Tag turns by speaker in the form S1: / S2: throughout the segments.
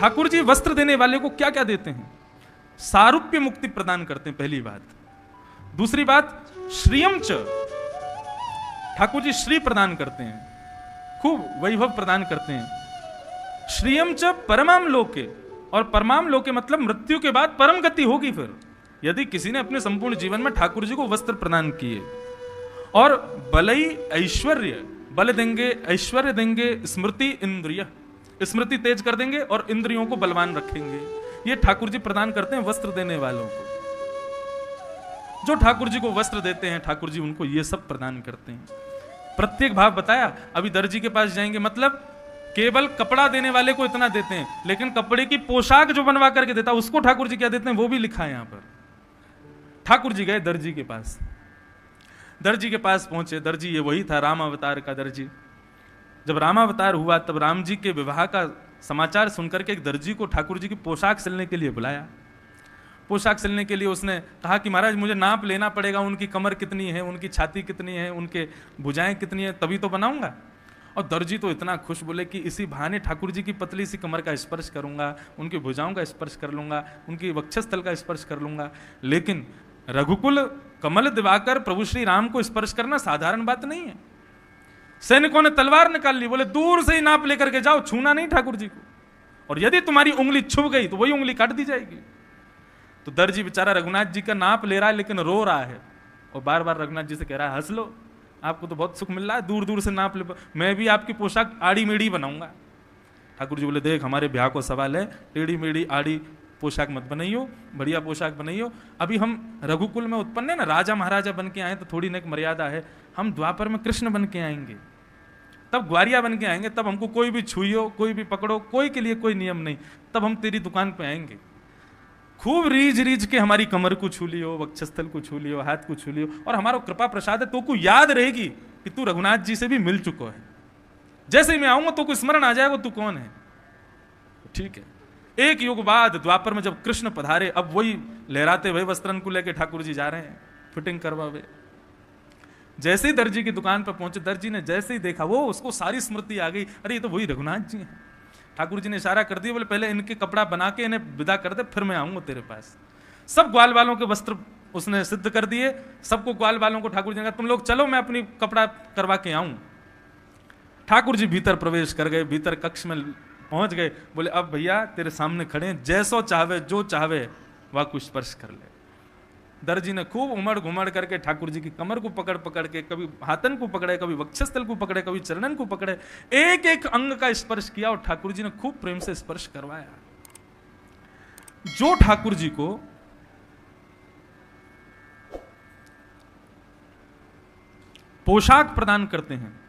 S1: ठाकुर जी वस्त्र देने वाले को क्या क्या देते हैं? सारूप्य मुक्ति प्रदान करते हैं, पहली बात। दूसरी बात, श्रियम च, ठाकुर जी श्री प्रदान करते हैं, खूब वैभव प्रदान करते हैं। श्रियम च परमाम लोके, और परमाम लोके मतलब मृत्यु के बाद परम गति होगी फिर, यदि किसी ने अपने संपूर्ण जीवन में ठाकुर जी को वस्त्र प्रदान किए। और बलई ऐश्वर्य, बल देंगे, ऐश्वर्य देंगे, स्मृति इंद्रिय, स्मृति तेज कर देंगे और इंद्रियों को बलवान रखेंगे। ये ठाकुर जी प्रदान करते हैं वस्त्र देने वालों को। जो ठाकुर जी को वस्त्र देते हैं, ठाकुर जी उनको ये सब प्रदान करते हैं। प्रत्येक भाव बताया। अभी दर्जी के पास जाएंगे, मतलब केवल कपड़ा देने वाले को इतना देते हैं, लेकिन कपड़े की पोशाक जो बनवा करके देता है उसको ठाकुर जी क्या देते हैं वो भी लिखा है यहां पर। ठाकुर जी गए दर्जी के पास, दर्जी के पास पहुंचे। दर्जी ये वही था राम अवतार का दर्जी। जब रामावतार हुआ तब राम जी के विवाह का समाचार सुनकर के एक दर्जी को ठाकुर जी की पोशाक सिलने के लिए बुलाया। पोशाक सिलने के लिए उसने कहा कि महाराज मुझे नाप लेना पड़ेगा, उनकी कमर कितनी है, उनकी छाती कितनी है, उनके भुजाएं कितनी है, तभी तो बनाऊंगा। और दर्जी तो इतना खुश, बोले कि इसी बहाने ठाकुर जी की पतली सी कमर का स्पर्श करूंगा, उनकी भुजाओं का स्पर्श कर लूंगा, उनकी वक्षस्थल का स्पर्श कर लूंगा। लेकिन रघुकुल कमल दिवाकर प्रभु श्री राम को स्पर्श करना साधारण बात नहीं है। सैनिकों ने तलवार निकाल ली, बोले दूर से ही नाप लेकर के जाओ, छूना नहीं ठाकुर जी को, और यदि तुम्हारी उंगली छुप गई तो वही उंगली काट दी जाएगी। तो दर्जी बेचारा रघुनाथ जी का नाप ले रहा है, लेकिन रो रहा है और बार बार रघुनाथ जी से कह रहा है हंस लो, आपको तो बहुत सुख मिल रहा है, दूर दूर से नाप ले, मैं भी आपकी पोशाक आड़ी मेढ़ी बनाऊंगा। ठाकुर जी बोले देख हमारे ब्याह को सवाल है, टेढ़ी मेढ़ी आड़ी पोशाक मत बनाइयो, बढ़िया पोशाक बनाइयो। अभी हम रघुकुल में उत्पन्न है ना, राजा महाराजा बन के आए तो थोड़ी ना एक मर्यादा है। हम द्वापर में कृष्ण बन के आएंगे, तब ग्वारिया बन के आएंगे, तब हमको कोई भी छुइयो, कोई भी पकड़ो, कोई के लिए कोई नियम नहीं, तब हम तेरी दुकान पे आएंगे। खूब रीझ रीझ के हमारी कमर को छू लियो, वक्षस्थल को छू लियो, हाथ को छू लियो, और हमारा कृपा प्रसाद है, तो को याद रहेगी कि तू रघुनाथ जी से भी मिल चुको है। जैसे ही मैं आऊंगा तो को स्मरण आ जाएगा तू कौन है। ठीक है। एक युग बाद द्वापर में जब कृष्ण पधारे, अब वही लहराते हुए वस्त्रन को लेके ठाकुर जी जा रहे हैं फिटिंग करवावे। जैसे ही दर्जी की दुकान पर पहुंचे, दर्जी ने जैसे ही देखा, वो उसको सारी स्मृति आ गई, अरे ये तो वही रघुनाथ जी हैं। ठाकुर जी ने इशारा कर दिया, बोले पहले इनके कपड़ा बना के इन्हें विदा कर दे, फिर मैं आऊंगा तेरे पास। सब ग्वाल वालों के वस्त्र उसने सिद्ध कर दिए, सबको ग्वाल वालों को ठाकुर जी ने कहा तुम लोग चलो मैं अपनी कपड़ा करवा के आऊं। ठाकुर जी भीतर प्रवेश कर गए, भीतर कक्ष में पहुंच गए, बोले अब भैया तेरे सामने खड़े हैं, जैसो चाहे जो चाहे वह कुछ स्पर्श कर ले। दर्जी ने खूब उमड़ घुमड़ करके ठाकुर जी की कमर को पकड़ पकड़ के, कभी हाथन को पकड़े, कभी वक्षस्थल को पकड़े, कभी चरणन को पकड़े, एक एक अंग का स्पर्श किया और ठाकुर जी ने खूब प्रेम से स्पर्श करवाया। जो ठाकुर जी को पोशाक प्रदान करते हैं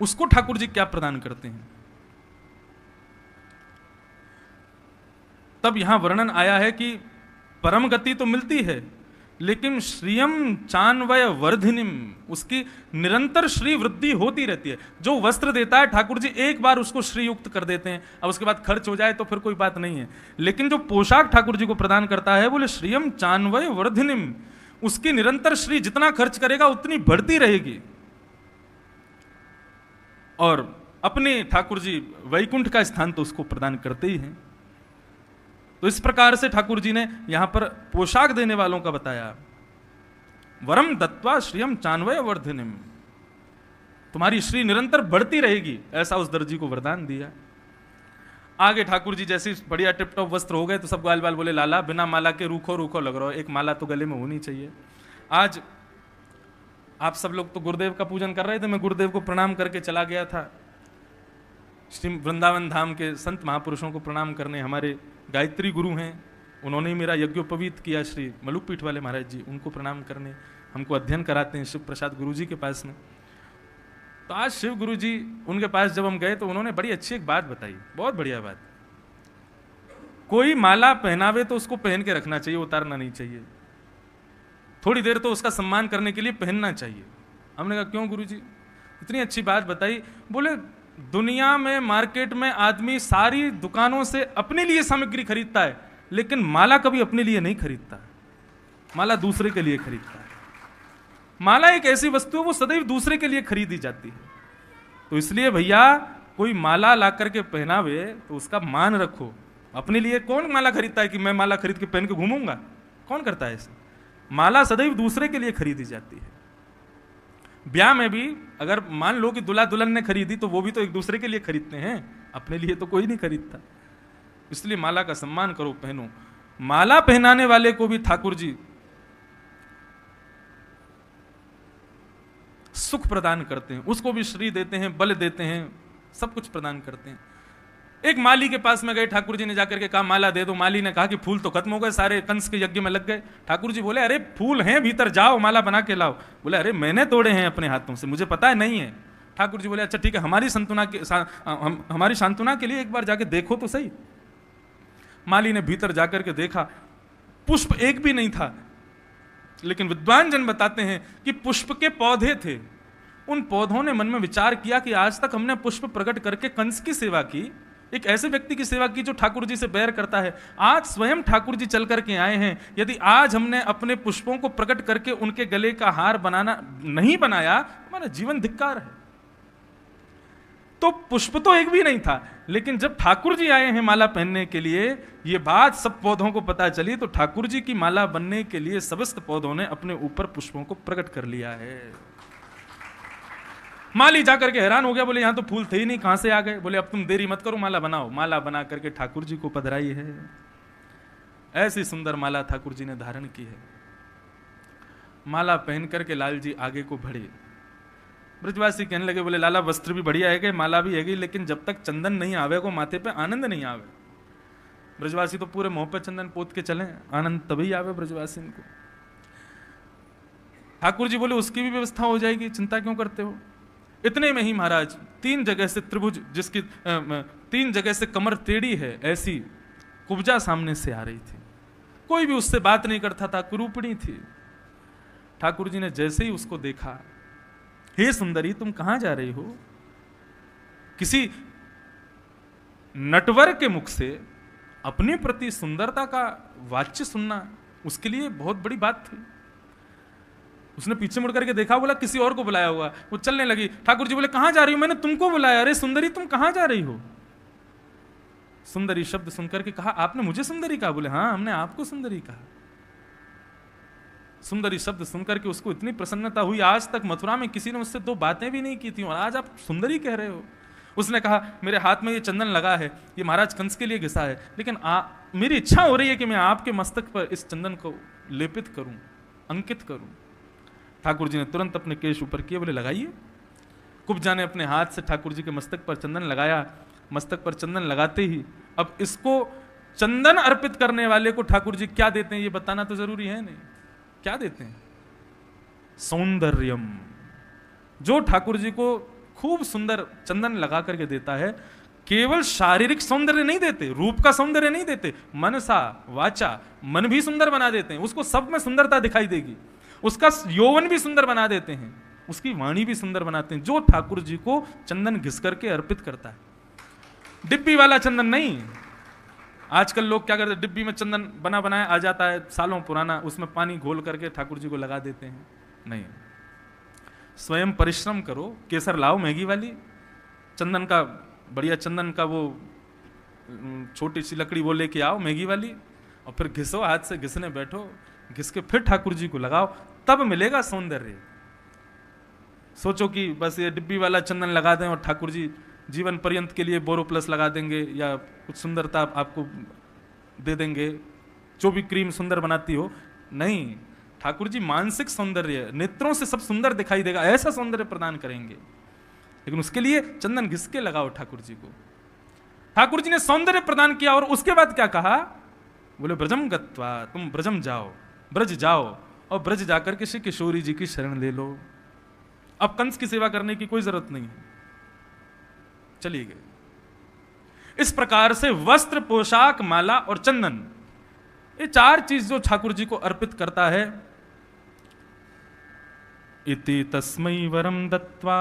S1: उसको ठाकुर जी क्या प्रदान करते हैं? तब यहां वर्णन आया है कि परम गति तो मिलती है, लेकिन श्रियम चान्वय वर्धिनिम, उसकी निरंतर श्री वृद्धि होती रहती है। जो वस्त्र देता है ठाकुर जी एक बार उसको श्री युक्त कर देते हैं, अब उसके बाद खर्च हो जाए तो फिर कोई बात नहीं है। लेकिन जो पोशाक ठाकुर जी को प्रदान करता है, बोले श्रियम चान्वय वर्धिनिम, उसकी निरंतर श्री जितना खर्च करेगा उतनी बढ़ती रहेगी। और अपने ठाकुर जी वैकुंठ का स्थान तो उसको प्रदान करते ही हैं। तो इस प्रकार से ठाकुर जी ने यहां पर पोशाक देने वालों का बताया, वरम दत्वा श्रियम चान्वय वर्धिनिम, तुम्हारी श्री निरंतर बढ़ती रहेगी, ऐसा उस दर्जी को वरदान दिया। आगे ठाकुर जी जैसे बढ़िया टिपटॉप वस्त्र हो गए तो सब ग्वाल बाल बोले लाला बिना माला के रूखो रूखो लग रहा हो, एक माला तो गले में होनी चाहिए। आज आप सब लोग तो गुरुदेव का पूजन कर रहे थे, मैं गुरुदेव को प्रणाम करके चला गया था। श्री वृंदावन धाम के संत महापुरुषों को प्रणाम करने, हमारे गायत्री गुरु हैं, उन्होंने ही मेरा यज्ञोपवीत किया, श्री मलुकपीठ वाले महाराज जी, उनको प्रणाम करने, हमको अध्ययन कराते हैं शिव प्रसाद गुरु जी के पास में। तो आज शिव गुरु जी उनके पास जब हम गए तो उन्होंने बड़ी अच्छी एक बात बताई, बहुत बढ़िया बात। कोई माला पहनावे तो उसको पहन के रखना चाहिए, उतारना नहीं चाहिए। थोड़ी देर तो उसका सम्मान करने के लिए पहनना चाहिए। हमने कहा क्यों गुरु जी? इतनी अच्छी बात बताई। बोले दुनिया में मार्केट में आदमी सारी दुकानों से अपने लिए सामग्री खरीदता है, लेकिन माला कभी अपने लिए नहीं खरीदता, माला दूसरे के लिए खरीदता है। माला एक ऐसी वस्तु है वो सदैव दूसरे के लिए खरीदी जाती है। तो इसलिए भैया कोई माला ला करके पहनावे तो उसका मान रखो। अपने लिए कौन माला खरीदता है कि मैं माला खरीद के पहन के घूमूंगा? कौन करता है ऐसा? माला सदैव दूसरे के लिए खरीदी जाती है। ब्याह में भी अगर मान लो कि दुल्हा दुल्हन ने खरीदी तो वो भी तो एक दूसरे के लिए खरीदते हैं, अपने लिए तो कोई नहीं खरीदता। इसलिए माला का सम्मान करो, पहनो। माला पहनाने वाले को भी ठाकुर जी सुख प्रदान करते हैं, उसको भी श्री देते हैं, बल देते हैं, सब कुछ प्रदान करते हैं। एक माली के पास में गए, ठाकुर जी ने जाकर के कहा माला दे दो। माली ने कहा कि फूल तो खत्म हो गए, सारे कंस के यज्ञ में लग गए। ठाकुर जी बोले अरे फूल हैं भीतर, जाओ माला बना के लाओ। बोले अरे मैंने तोड़े हैं अपने हाथों से, मुझे पता है नहीं है। ठाकुर जी बोले अच्छा ठीक है, हमारी सांत्वना के लिए एक बार जाके देखो तो सही। माली ने भीतर जाकर के देखा, पुष्प एक भी नहीं था। लेकिन विद्वान जन बताते हैं कि पुष्प के पौधे थे। उन पौधों ने मन में विचार किया कि आज तक हमने पुष्प प्रकट करके कंस की सेवा की, एक ऐसे व्यक्ति की सेवा की जो ठाकुर जी से बैर करता है। आज स्वयं ठाकुर जी चल करके आए हैं, यदि आज हमने अपने पुष्पों को प्रकट करके उनके गले का हार बनाना नहीं बनाया, हमारा जीवन धिक्कार है। तो पुष्प तो एक भी नहीं था, लेकिन जब ठाकुर जी आए हैं माला पहनने के लिए, ये बात सब पौधों को पता चली, तो ठाकुर जी की माला बनने के लिए समस्त पौधों ने अपने ऊपर पुष्पों को प्रकट कर लिया है। माली जाकर के हैरान हो गया, बोले यहां तो फूल थे ही नहीं, कहां से आ गए? बोले अब तुम देरी मत करो, माला बनाओ। माला बना करके ठाकुर जी को पधराई है। ऐसी सुंदर माला ठाकुर जी ने धारण की है। माला पहन करके लाल जी आगे को बढ़े। ब्रजवासी कहने लगे, बोले लाला वस्त्र भी बढ़िया है, माला भी है, लेकिन जब तक चंदन नहीं आवे को माथे पे आनंद नहीं आवे। ब्रजवासी तो पूरे मुंह पे चंदन पोत के चले, आनंद तभी आवे ब्रजवासी को। ठाकुर जी बोले उसकी भी व्यवस्था हो जाएगी, चिंता क्यों करते हो? इतने में ही महाराज 3 जगह से त्रिभुज, जिसकी 3 जगह से कमर टेढ़ी है, ऐसी कुब्जा सामने से आ रही थी। कोई भी उससे बात नहीं करता था, कुरूपणी थी। ठाकुर जी ने जैसे ही उसको देखा, हे सुंदरी तुम कहां जा रही हो? किसी नटवर के मुख से अपने प्रति सुंदरता का वाच्य सुनना उसके लिए बहुत बड़ी बात थी। उसने पीछे मुड़ करके देखा, बोला किसी और को बुलाया हुआ। वो चलने लगी। ठाकुर जी बोले कहां जा रही हो? मैंने तुमको बुलाया। अरे सुंदरी तुम कहां जा रही हो? सुंदरी शब्द सुनकर के कहा, आपने मुझे सुंदरी कहा? बोले हाँ, हमने आपको सुंदरी कहा। सुंदरी शब्द सुनकर के उसको इतनी प्रसन्नता हुई, आज तक मथुरा में किसी ने उससे 2 बातें भी नहीं की थी, और आज आप सुंदरी कह रहे हो। उसने कहा मेरे हाथ में ये चंदन लगा है, ये महाराज कंस के लिए घिसा है, लेकिन मेरी इच्छा हो रही है कि मैं आपके मस्तक पर इस चंदन को लेपित करूं, अंकित करूं। ठाकुर जी ने तुरंत अपने केश ऊपर किए, बोले लगाइए। कुब्जा ने अपने हाथ से ठाकुर जी के मस्तक पर चंदन लगाया। मस्तक पर चंदन लगाते ही अब इसको चंदन अर्पित करने वाले को ठाकुर जी क्या देते हैं ये बताना तो जरूरी है नहीं। क्या देते हैं? सौंदर्यम। जो ठाकुर जी को खूब सुंदर चंदन लगा करके देता है, केवल शारीरिक सौंदर्य नहीं देते, रूप का सौंदर्य नहीं देते, मनसा वाचा, मन भी सुंदर बना देते हैं। उसको सब में सुंदरता दिखाई देगी। उसका यौवन भी सुंदर बना देते हैं, उसकी वाणी भी सुंदर बनाते हैं, जो ठाकुर जी को चंदन घिस करके अर्पित करता है। डिब्बी वाला चंदन नहीं। आजकल लोग क्या करते हैं, डिब्बी में चंदन बना बनाया आ जाता है सालों पुराना, उसमें पानी घोल करके ठाकुर जी को लगा देते हैं। नहीं, स्वयं परिश्रम करो, केसर लाओ मैगी वाली, चंदन का बढ़िया चंदन का वो छोटी सी लकड़ी वो लेके आओ मैगी वाली, और फिर घिसो, हाथ से घिसने बैठो, घिस के फिर ठाकुर जी को लगाओ, तब मिलेगा सौंदर्य। सोचो कि बस ये डिब्बी वाला चंदन लगा दें और ठाकुर जी जीवन पर्यंत के लिए बोरो प्लस लगा देंगे या कुछ सुंदरता आपको दे देंगे, जो भी क्रीम सुंदर बनाती हो। नहीं, ठाकुर जी मानसिक सौंदर्य, नेत्रों से सब सुंदर दिखाई देगा, ऐसा सौंदर्य प्रदान करेंगे। लेकिन उसके लिए चंदन घिस के लगाओ ठाकुर जी को। ठाकुर जी ने सौंदर्य प्रदान किया और उसके बाद क्या कहा? बोले ब्रजम गत्वा, तुम ब्रजम जाओ, ब्रज जाओ और ब्रज जाकर के श्री किशोरी जी की शरण ले लो। अब कंस की सेवा करने की कोई जरूरत नहीं है, चलिए गए। इस प्रकार से वस्त्र, पोशाक, माला और चंदन, ये 4 चीज जो ठाकुर जी को अर्पित करता है। इति तस्मै वरम दत्वा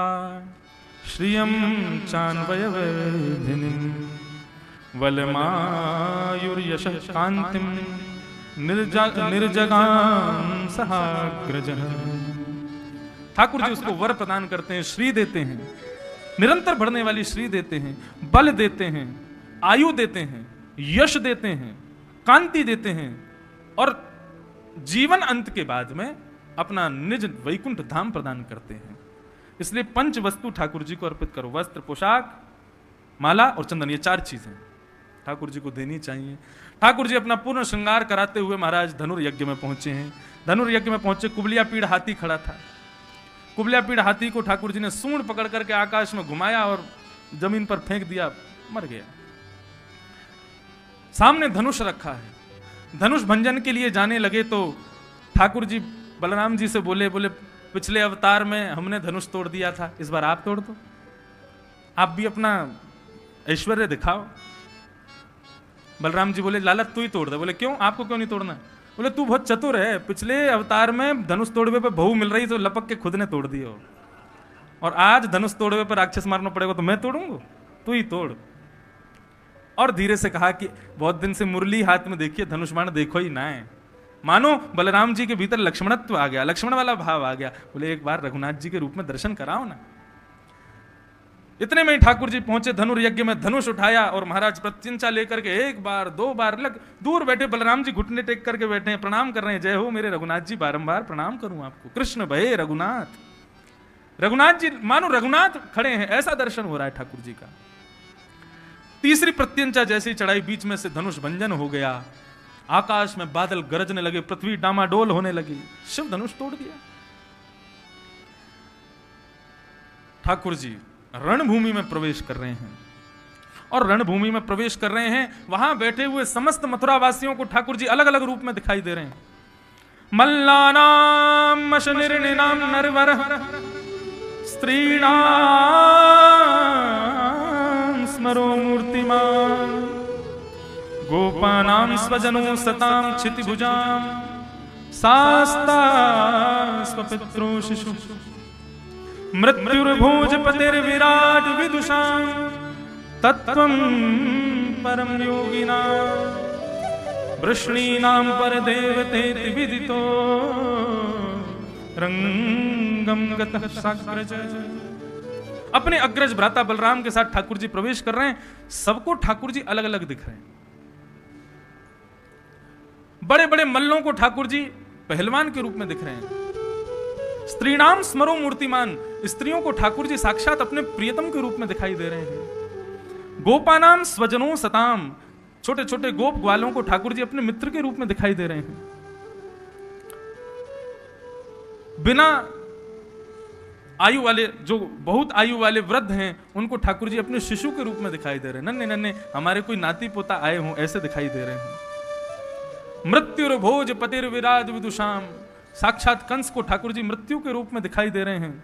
S1: श्रियं चान्वयवर्धिनीं वलमायुर्यशः कान्तिं निर्जगां सहाग्रजः। ठाकुर जी उसको वर प्रदान करते हैं, श्री देते हैं। निरंतर बढ़ने वाली श्री देते हैं, बल देते हैं, आयु देते हैं, यश देते हैं, कांति देते हैं, और जीवन अंत के बाद में अपना निज वैकुंठ धाम प्रदान करते हैं। इसलिए पंच वस्तु ठाकुर जी को अर्पित करो। वस्त्र, पोशाक, माला और चंदन, ये 4 चीजें ठाकुर जी को देनी चाहिए। ठाकुर जी अपना पूर्ण श्रृंगार कराते हुए महाराज धनुर्यज्ञ में पहुंचे हैं। धनुर्यज्ञ में पहुंचे, कुबलिया पीड़ हाथी खड़ा था। कुबलिया पीड़ हाथी को ठाकुर जी ने सूंड पकड़ करके आकाश में घुमाया और जमीन पर फेंक दिया, मर गया। सामने धनुष रखा है। धनुष भंजन के लिए जाने लगे तो ठाकुर जी बलराम जी से बोले पिछले अवतार में हमने धनुष तोड़ दिया था, इस बार आप तोड़ दो, आप भी अपना ऐश्वर्य दिखाओ। बलराम जी बोले लाला तू ही तोड़ दे। बोले क्यों, आपको क्यों नहीं तोड़ना? बोले तू बहुत चतुर है, पिछले अवतार में धनुष तोड़वे पे बहू मिल रही तो लपक के खुद ने तोड़ दिया, और आज धनुष तोड़वे पर राक्षस मारना पड़ेगा तो मैं तोड़ूंगा, तू ही तोड़। और धीरे से कहा कि बहुत दिन से मुरली हाथ में देखिए, धनुष बाण देखो ही ना है। मानो बलराम जी के भीतर लक्ष्मणत्व आ गया, लक्ष्मण वाला भाव आ गया। बोले एक बार रघुनाथ जी के रूप में दर्शन कराओ ना। इतने में ठाकुर जी पहुंचे, धनुर्यज्ञ में धनुष उठाया और महाराज प्रत्यंचा लेकर के 1 बार 2 बार लग दूर बैठे बलराम जी घुटने टेक करके बैठे हैं, प्रणाम कर रहे हैं। जय हो मेरे रघुनाथ जी, बारंबार प्रणाम करूं आपको, कृष्ण भये रघुनाथ। रघुनाथ जी मानो रघुनाथ खड़े हैं, ऐसा दर्शन हो रहा है ठाकुर जी का। तीसरी प्रत्यंचा जैसी चढ़ाई, बीच में से धनुष भंजन हो गया, आकाश में बादल गरजने लगे, पृथ्वी डामाडोल होने लगी, शिव धनुष तोड़ दिया। ठाकुर जी रणभूमि में प्रवेश कर रहे हैं, और रणभूमि में प्रवेश कर रहे हैं, वहां बैठे हुए समस्त मथुरा वासियों को ठाकुर जी अलग अलग रूप में दिखाई दे रहे हैं। मल्लानाम अशनिर्निनाम नरवर स्त्रीणाम स्मरो मूर्तिमान गोपानां स्वजनो सतां क्षितिभुजां सास्ता स्वपित्रो शिशु मृत्युर्भोजपतिर्विराट विदुषां तत्त्वं परम योगिनां वृष्णीनां परदेवतेति विदितो रंगम गतः साग्रज। अपने अग्रज भ्राता बलराम के साथ ठाकुर जी प्रवेश कर रहे हैं। सबको ठाकुर जी अलग अलग दिख रहे हैं। बड़े बड़े मल्लों को ठाकुर जी पहलवान के रूप में दिख रहे हैं। स्त्रीणाम स्मरो मूर्तिमान, स्त्रियों को ठाकुर जी साक्षात अपने प्रियतम के रूप में दिखाई दे रहे हैं। गोपानाम स्वजनों सताम, छोटे छोटे गोप ग्वालों को ठाकुर जी अपने मित्र के रूप में दिखाई दे रहे हैं। बिना आयु वाले, जो बहुत आयु वाले वृद्ध हैं, उनको ठाकुर जी अपने शिशु के रूप में दिखाई दे रहे हैं। नन्हे नन्हे हमारे कोई नाती पोता आए हों, ऐसे दिखाई दे रहे हैं। मृत्युर्भोज पतिर्विराज विदुषाम, साक्षात कंस को ठाकुर जी मृत्यु के रूप में दिखाई दे रहे हैं।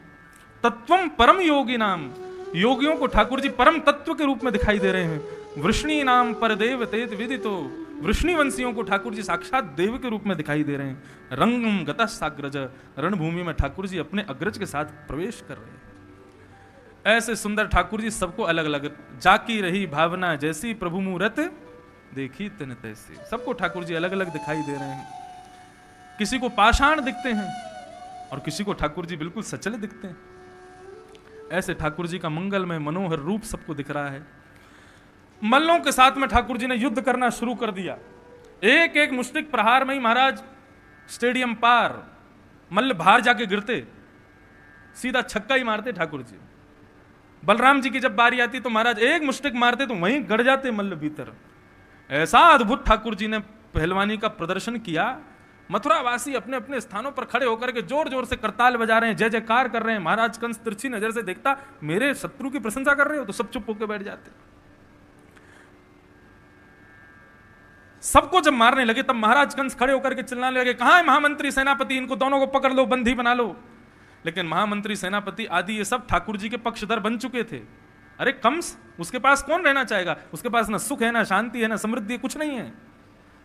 S1: तत्वम परम योगी नाम, योगियों को ठाकुर जी परम तत्व के रूप में दिखाई दे रहे हैं। वृष्णी नाम परदेव तेत विदितो, वृष्णी वंशियों को ठाकुर जी साक्षात देव के रूप में दिखाई दे रहे हैं। रंगम गतः साग्रज, रणभूमि में ठाकुर जी अपने अग्रज के साथ प्रवेश कर रहे हैं। ऐसे सुंदर ठाकुर जी सबको अलग अलग, जाकी रही भावना जैसी प्रभु मूरत देखी तिन तैसी, सबको ठाकुर जी अलग अलग दिखाई दे रहे हैं। किसी को पाषाण दिखते हैं और किसी को ठाकुर जी बिल्कुल सचल दिखते हैं। ऐसे ठाकुर जी का मंगलमय मनोहर रूप सबको दिख रहा है। मल्लों के साथ में ठाकुर जी ने युद्ध करना शुरू कर दिया। एक एक मुष्टिक प्रहार में ही महाराज स्टेडियम पार मल्ल बाहर जाके गिरते, सीधा छक्का ही मारते ठाकुर जी। बलराम जी की जब बारी आती तो महाराज एक मुष्टिक मारते तो वहीं गड़ जाते मल्ल भीतर। ऐसा अद्भुत ठाकुर जी ने पहलवानी का प्रदर्शन किया। मथुरा वासी अपने अपने स्थानों पर खड़े होकर के जोर जोर से करताल बजा रहे हैं, जय जयकार कर रहे हैं। महाराज कंस तिरछी नजर से देखता, मेरे शत्रु की प्रशंसा कर रहे हो, तो सब चुप होकर बैठ जाते। सबको जब मारने लगे तब महाराज कंस खड़े होकर के चिल्लाने लगे, कहां है महामंत्री सेनापति, इनको दोनों को पकड़ लो, बंदी बना लो। लेकिन महामंत्री सेनापति आदि ये सब ठाकुर जी के पक्षधर बन चुके थे। अरे कंस, उसके पास कौन रहना चाहेगा? उसके पास ना सुख है, ना शांति है, ना समृद्धि है, कुछ नहीं है।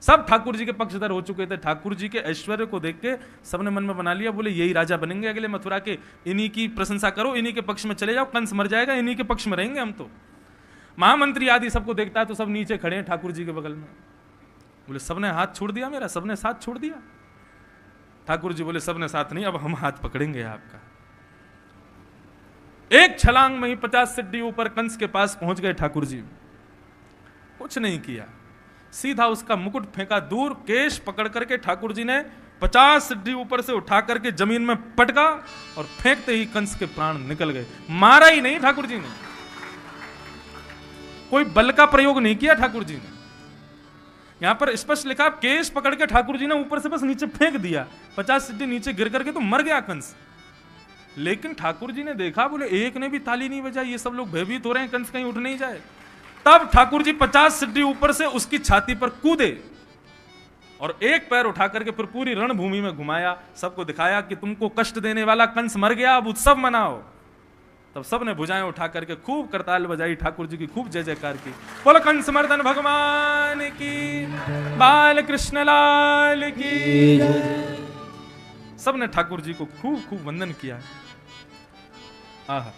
S1: सब ठाकुर जी के पक्षधर हो चुके थे। ठाकुर जी के ऐश्वर्य को देख के सबने मन में बना लिया, बोले यही राजा बनेंगे अगले मथुरा के, इन्हीं की प्रशंसा करो, इन्हीं के पक्ष में चले जाओ, कंस मर जाएगा, इन्हीं के पक्ष में रहेंगे हम। तो महामंत्री आदि सबको देखता है तो सब नीचे खड़े हैं ठाकुर जी के बगल में। बोले सबने हाथ छोड़ दिया मेरा, सबने साथ छोड़ दिया। ठाकुर जी बोले सबने साथ नहीं, अब हम हाथ पकड़ेंगे आपका। एक छलांग में ही 50 सीढ़ी ऊपर कंस के पास पहुंच गए ठाकुर जी। कुछ नहीं किया, सीधा उसका मुकुट फेंका दूर, केश पकड़ करके ठाकुर जी ने 50 सीढ़ी ऊपर से उठा करके जमीन में पटका और फेंकते ही कंस के प्राण निकल गए। मारा ही नहीं ठाकुर जी ने, कोई बल का प्रयोग नहीं किया ठाकुर जी ने। यहां पर स्पष्ट लिखा, केश पकड़ के ठाकुर जी ने ऊपर से बस नीचे फेंक दिया, 50 सीढ़ी नीचे गिर करके तो मर गया कंस। लेकिन ठाकुर जी ने देखा, बोले एक ने भी ताली नहीं बजाई, ये सब लोग भयभीत हो रहे हैं, कंस कहीं उठ नहीं जाए। तब ठाकुर जी 50 सीढ़ी ऊपर से उसकी छाती पर कूदे और एक पैर उठा करके फिर पूरी रणभूमि में घुमाया, सबको दिखाया कि तुमको कष्ट देने वाला कंस मर गया, अब उत्सव मनाओ। तब सब ने भुजाएं उठा करके खूब करताल बजाई, ठाकुर जी की खूब जय जयकार की। बोलो कंस मर्दन भगवान की, बाल कृष्ण लाल की। सब ने ठाकुर जी को खूब खूब वंदन किया। आहा,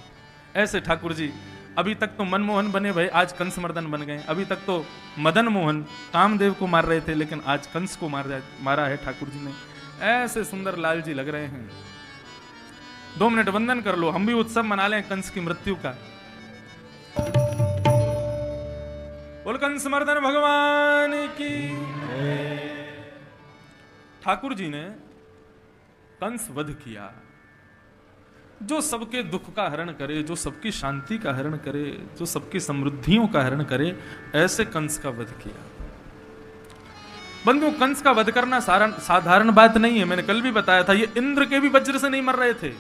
S1: ऐसे ठाकुर जी अभी तक तो मनमोहन बने भाई, आज कंस मर्दन बन गए। अभी तक तो मदन मोहन कामदेव को मार रहे थे, लेकिन आज कंस को मारा है ठाकुर जी ने। ऐसे सुंदर लाल जी लग रहे हैं। 2 मिनट वंदन कर लो, हम भी उत्सव मना लें कंस की मृत्यु का। बोल कंस मर्दन भगवान की। ठाकुर जी ने कंस वध किया, जो सबके दुख का हरण करे, जो सबकी शांति का हरण करे, जो सबकी समृद्धियों का हरण करे, ऐसे कंस का वध किया। बंधु, कंस का वध करना साधारण बात नहीं है। मैंने कल भी बताया था, ये इंद्र के भी वज्र से नहीं मर रहे थे।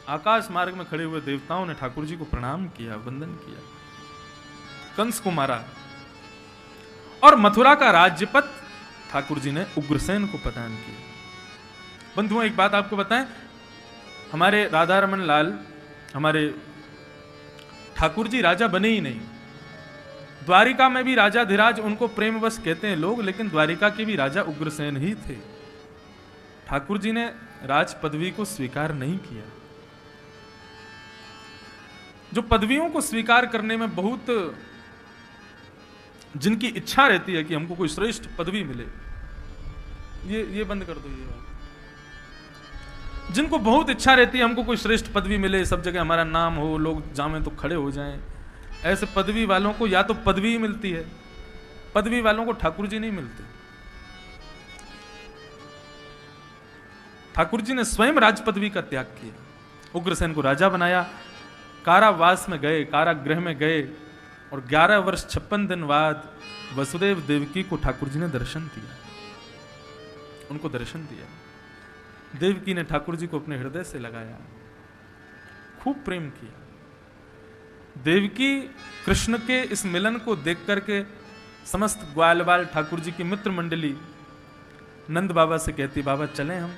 S1: आकाश मार्ग में खड़े हुए देवताओं ने ठाकुर जी को प्रणाम किया, वंदन किया, कंस को मारा। और मथुरा का राज्यपद ठाकुर जी ने उग्रसेन को प्रदान किया। बंधुओं, एक बात आपको बताएं, हमारे राधा रमन लाल, हमारे ठाकुर जी राजा बने ही नहीं। द्वारिका में भी राजा धीराज उनको प्रेमवश कहते हैं लोग, लेकिन द्वारिका के भी राजा उग्रसेन ही थे। ठाकुर जी ने राज पदवी को स्वीकार नहीं किया। जो पदवियों को स्वीकार करने में बहुत जिनकी इच्छा रहती है कि हमको कोई श्रेष्ठ पदवी मिले, ये बंद कर दो ये बात। जिनको बहुत इच्छा रहती है हमको कोई श्रेष्ठ पदवी मिले, सब जगह हमारा नाम हो, लोग जामें तो खड़े हो जाएं, ऐसे पदवी वालों को या तो पदवी ही मिलती है, पदवी वालों को ठाकुर जी नहीं मिलते। ठाकुर जी ने स्वयं राज पदवी का त्याग किया, उग्रसेन को राजा बनाया, कारावास में गए, कारागृह में गए, और 11 वर्ष 56 दिन बाद वसुदेव देवकी को ठाकुर जी ने दर्शन दिया, उनको दर्शन दिया। देवकी ने ठाकुर जी को अपने हृदय से लगाया, खूब प्रेम किया। देवकी कृष्ण के इस मिलन को देख करके समस्त ग्वाल बाल ठाकुर जी की मित्र मंडली नंद बाबा से कहती, बाबा चलें हम,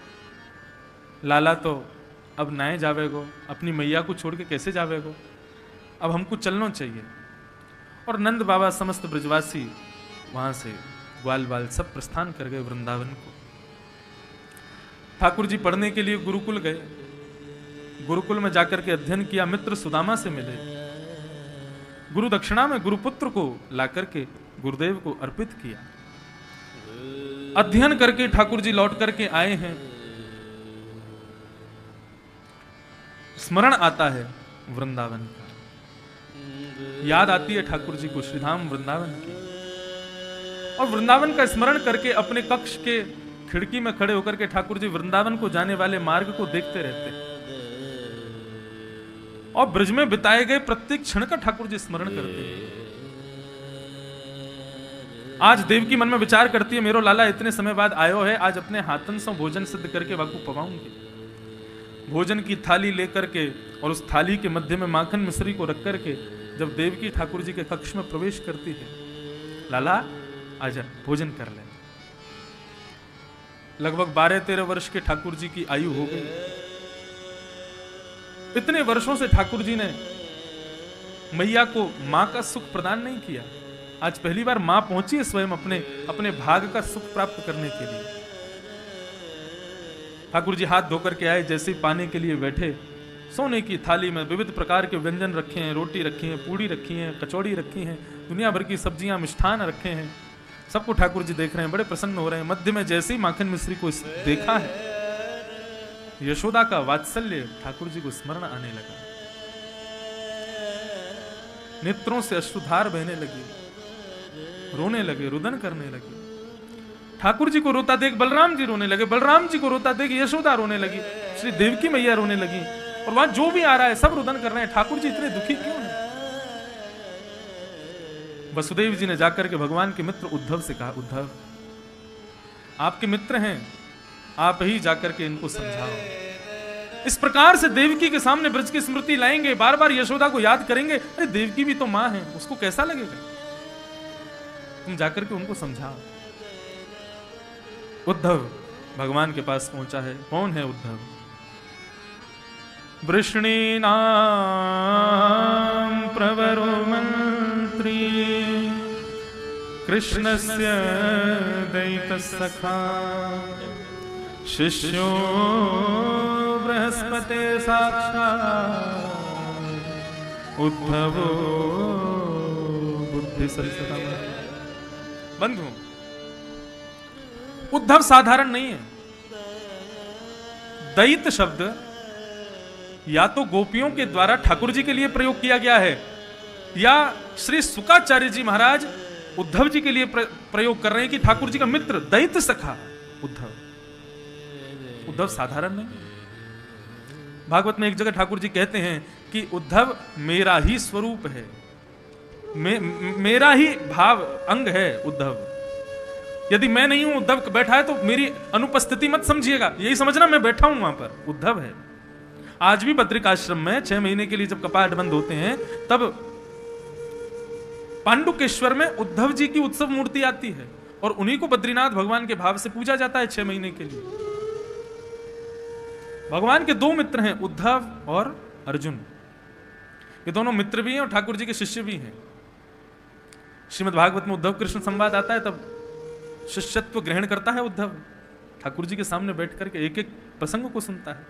S1: लाला तो अब नाए जावेगो, अपनी मैया को छोड़ के कैसे जावेगो, अब हमको चलना चाहिए। और नंद बाबा समस्त ब्रजवासी वहां से ग्वाल बाल सब प्रस्थान कर गए वृंदावन को। ठाकुर जी पढ़ने के लिए गुरुकुल गए, गुरुकुल में जाकर के अध्ययन किया, मित्र सुदामा से मिले, गुरु दक्षिणा में गुरुपुत्र को लाकर के गुरुदेव को अर्पित किया। अध्ययन करके ठाकुर जी लौट करके आए हैं। स्मरण आता है वृंदावन का, याद आती है ठाकुर जी को श्रीधाम वृंदावन की, और वृंदावन का स्मरण करके अपने कक्ष के खिड़की में खड़े होकर के ठाकुर जी वृंदावन को जाने वाले मार्ग को देखते रहते हैं, और ब्रज में बिताए गए प्रत्येक क्षण का ठाकुर जी स्मरण करते हैं। आज देवकी मन में विचार करती है, मेरो लाला इतने समय बाद आयो है, आज अपने हाथन से भोजन सिद्ध करके वाकू पवाऊंगी। भोजन की थाली लेकर के और उस थाली के मध्य में माखन मिश्री को रख करके जब देवकी ठाकुर जी के कक्ष में प्रवेश करती है, लाला आजा भोजन कर ले। लगभग 12-13 वर्ष के ठाकुर जी की आयु हो गई। इतने वर्षों से ठाकुर जी ने मैया को मां का सुख प्रदान नहीं किया। आज पहली बार मां पहुंची है स्वयं अपने भाग का सुख प्राप्त करने के लिए। ठाकुर जी हाथ धोकर के आए, जैसे ही पाने के लिए बैठे, सोने की थाली में विविध प्रकार के व्यंजन रखे हैं, रोटी रखी है, पूड़ी रखी है, कचौड़ी रखी है, दुनिया भर की सब्जियां मिष्ठान रखे हैं। सबको ठाकुर जी देख रहे हैं, बड़े प्रसन्न हो रहे हैं। मध्य में जैसे ही माखन मिश्री को देखा है, यशोदा का वात्सल्य ठाकुर जी को स्मरण आने लगा, नेत्रों से अश्रुधार बहने लगी, रोने लगे, रुदन करने लगे। ठाकुर जी को रोता देख बलराम जी रोने लगे, बलराम जी को रोता देख यशोदा रोने लगी, श्री देवकी मैया रोने लगी, और वहां जो भी आ रहा है सब रुदन कर रहे हैं। ठाकुर जी इतने दुखी क्यों हैं? वसुदेव जी ने जाकर के भगवान के मित्र उद्धव से कहा, उद्धव आपके मित्र हैं, आप ही जाकर के इनको समझाओ। इस प्रकार से देवकी के सामने ब्रज की स्मृति लाएंगे, बार बार यशोदा को याद करेंगे, अरे देवकी भी तो मां है, उसको कैसा लगेगा? तुम जाकर के उनको समझाओ। उद्धव भगवान के पास पहुंचा है। कौन है उद्धव? वृष्णि नाम प्रवरो मंत्री कृष्णस्य दैतसखा शिष्यो बृहस्पते साक्षात् उद्धवो बुद्धि संसदा। बंधु, उद्धव साधारण नहीं है। दैत शब्द या तो गोपियों के द्वारा ठाकुर जी के लिए प्रयोग किया गया है, या श्री शुकाचार्य जी महाराज उद्धव जी के लिए प्रयोग कर रहे हैं कि ठाकुर जी का मित्र दैत सखा उद्धव। उद्धव साधारण नहीं। भागवत में एक जगह ठाकुर जी कहते हैं कि उद्धव मेरा ही स्वरूप है, मेरा ही भाव अंग है उद्धव। यदि मैं नहीं हूं, उद्धव बैठा है, तो मेरी अनुपस्थिति मत समझिएगा, यही समझना मैं बैठा हूं वहां पर, उद्धव है। आज भी बद्रिकाश्रम में 6 महीने के लिए जब कपाट बंद होते हैं, तब पांडुकेश्वर में उद्धव जी की उत्सव मूर्ति आती है, और उन्हीं को बद्रीनाथ भगवान के भाव से पूजा जाता है 6 महीने के लिए। भगवान के 2 मित्र हैं, उद्धव और अर्जुन। ये दोनों मित्र भी हैं और ठाकुर जी के शिष्य भी हैं। श्रीमद् भागवत में उद्धव कृष्ण संवाद आता है, तब शिष्यत्व ग्रहण करता है उद्धव, ठाकुर जी के सामने बैठ करके एक एक प्रसंग को सुनता है।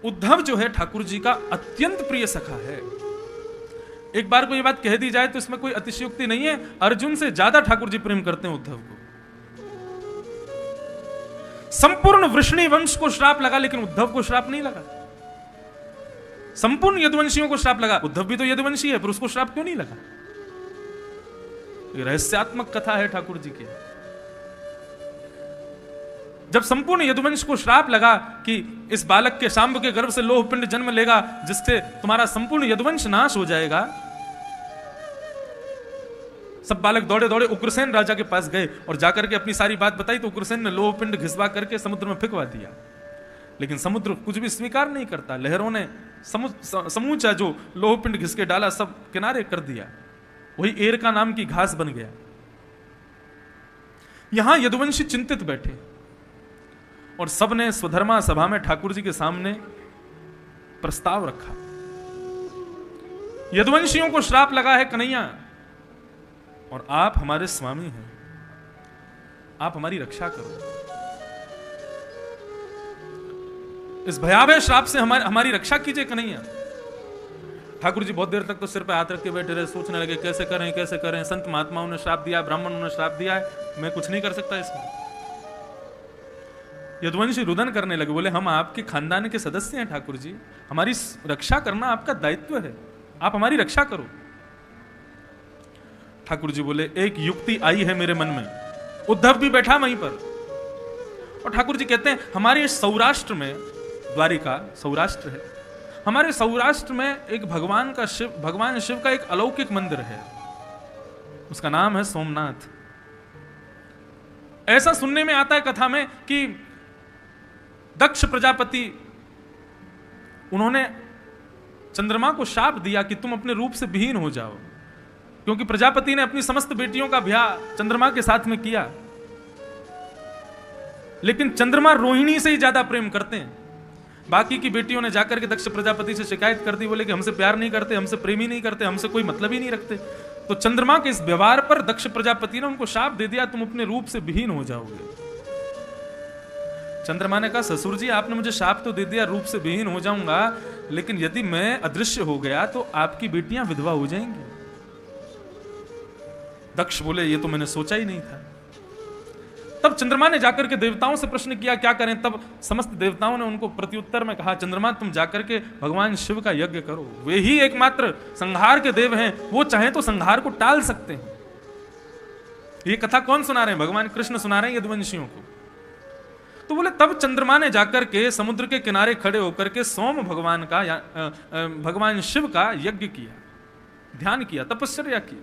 S1: उद्धव जो है ठाकुर जी का अत्यंत प्रिय सखा है। एक बार को ये बात कह दी जाए तो इसमें कोई अतिशयोक्ति नहीं है, अर्जुन से ज्यादा ठाकुर जी प्रेम करते हैं उद्धव को। संपूर्ण वृष्णि वंश को श्राप लगा, लेकिन उद्धव को श्राप नहीं लगा। संपूर्ण यदुवंशियों को श्राप लगा, उद्धव भी तो यदुवंशी है, पर उसको श्राप क्यों नहीं लगा? रहस्यात्मक कथा है ठाकुर जी की। जब संपूर्ण यदुवंश को श्राप लगा कि इस बालक के शांब के गर्भ से लोह पिंड जन्म लेगा, जिससे तुम्हारा संपूर्ण यदुवंश नाश हो जाएगा, सब बालक दौड़े दौड़े उग्रसेन राजा के पास गए और जाकर के अपनी सारी बात बताई, तो उग्रसेन ने लोह पिंड घिसवा करके समुद्र में फेंकवा दिया। लेकिन समुद्र कुछ भी स्वीकार नहीं करता, लहरों ने समूचा जो लोह पिंड घिस के डाला सब किनारे कर दिया, वही एरका नाम की घास बन गया। यहां यदुवंशी चिंतित बैठे और सबने स्वधर्मा सभा में ठाकुर जी के सामने प्रस्ताव रखा। यदुवंशियों को श्राप लगा है कन्हैया, और आप हमारे स्वामी हैं, आप हमारी रक्षा करो। इस भयावह श्राप से हमारी रक्षा कीजिए कन्हैया। ठाकुर जी बहुत देर तक तो सिर पे हाथ रख के बैठे रहे, सोचने लगे कैसे करें कैसे करें। संत महात्माओं ने श्राप दिया, ब्राह्मणों ने श्राप दिया है, मैं कुछ नहीं कर सकता इसमें। यदुवंशी रुदन करने लगे, बोले हम आपके खानदान के सदस्य हैं ठाकुर जी, हमारी रक्षा करना आपका दायित्व है, आप हमारी रक्षा करो। ठाकुर जी बोले एक युक्ति आई है मेरे मन में। उद्धव भी बैठा वहीं पर, और ठाकुर जी कहते हैं हमारे सौराष्ट्र में, द्वारिका सौराष्ट्र है, हमारे सौराष्ट्र में एक भगवान शिव का एक अलौकिक मंदिर है, उसका नाम है सोमनाथ। ऐसा सुनने में आता है कथा में कि दक्ष प्रजापति, उन्होंने चंद्रमा को शाप दिया कि तुम अपने रूप से विहीन हो जाओ, क्योंकि प्रजापति ने अपनी समस्त बेटियों का ब्याह चंद्रमा के साथ में किया। लेकिन चंद्रमा रोहिणी से ही ज्यादा प्रेम करते हैं। बाकी की बेटियों ने जाकर के दक्ष प्रजापति से शिकायत कर दी, बोले कि हमसे प्यार नहीं करते, हमसे प्रेम ही नहीं करते, हमसे कोई मतलब ही नहीं रखते। तो चंद्रमा के इस व्यवहार पर दक्ष प्रजापति ने उनको शाप दे दिया, तुम अपने रूप से विहीन हो जाओगे। चंद्रमा ने कहा ससुर जी आपने मुझे शाप तो दे दिया, रूप से विहीन हो जाऊंगा, लेकिन यदि मैं अदृश्य हो गया तो आपकी बेटियां विधवा हो जाएंगी। दक्ष बोले ये तो मैंने सोचा ही नहीं था। तब चंद्रमा ने जाकर के देवताओं से प्रश्न किया क्या करें। तब समस्त देवताओं ने उनको प्रत्युत्तर में कहा, चंद्रमा तुम जाकर के भगवान शिव का यज्ञ करो, वे ही एकमात्र संहार के देव हैं, वो चाहे तो संहार को टाल सकते हैं। ये कथा कौन सुना रहे हैं? भगवान कृष्ण सुना रहे हैं यदुवंशियों को। तो बोले तब चंद्रमा ने जाकर के समुद्र के किनारे खड़े होकर के सोम भगवान का भगवान शिव का यज्ञ किया, ध्यान किया, तपस्या की।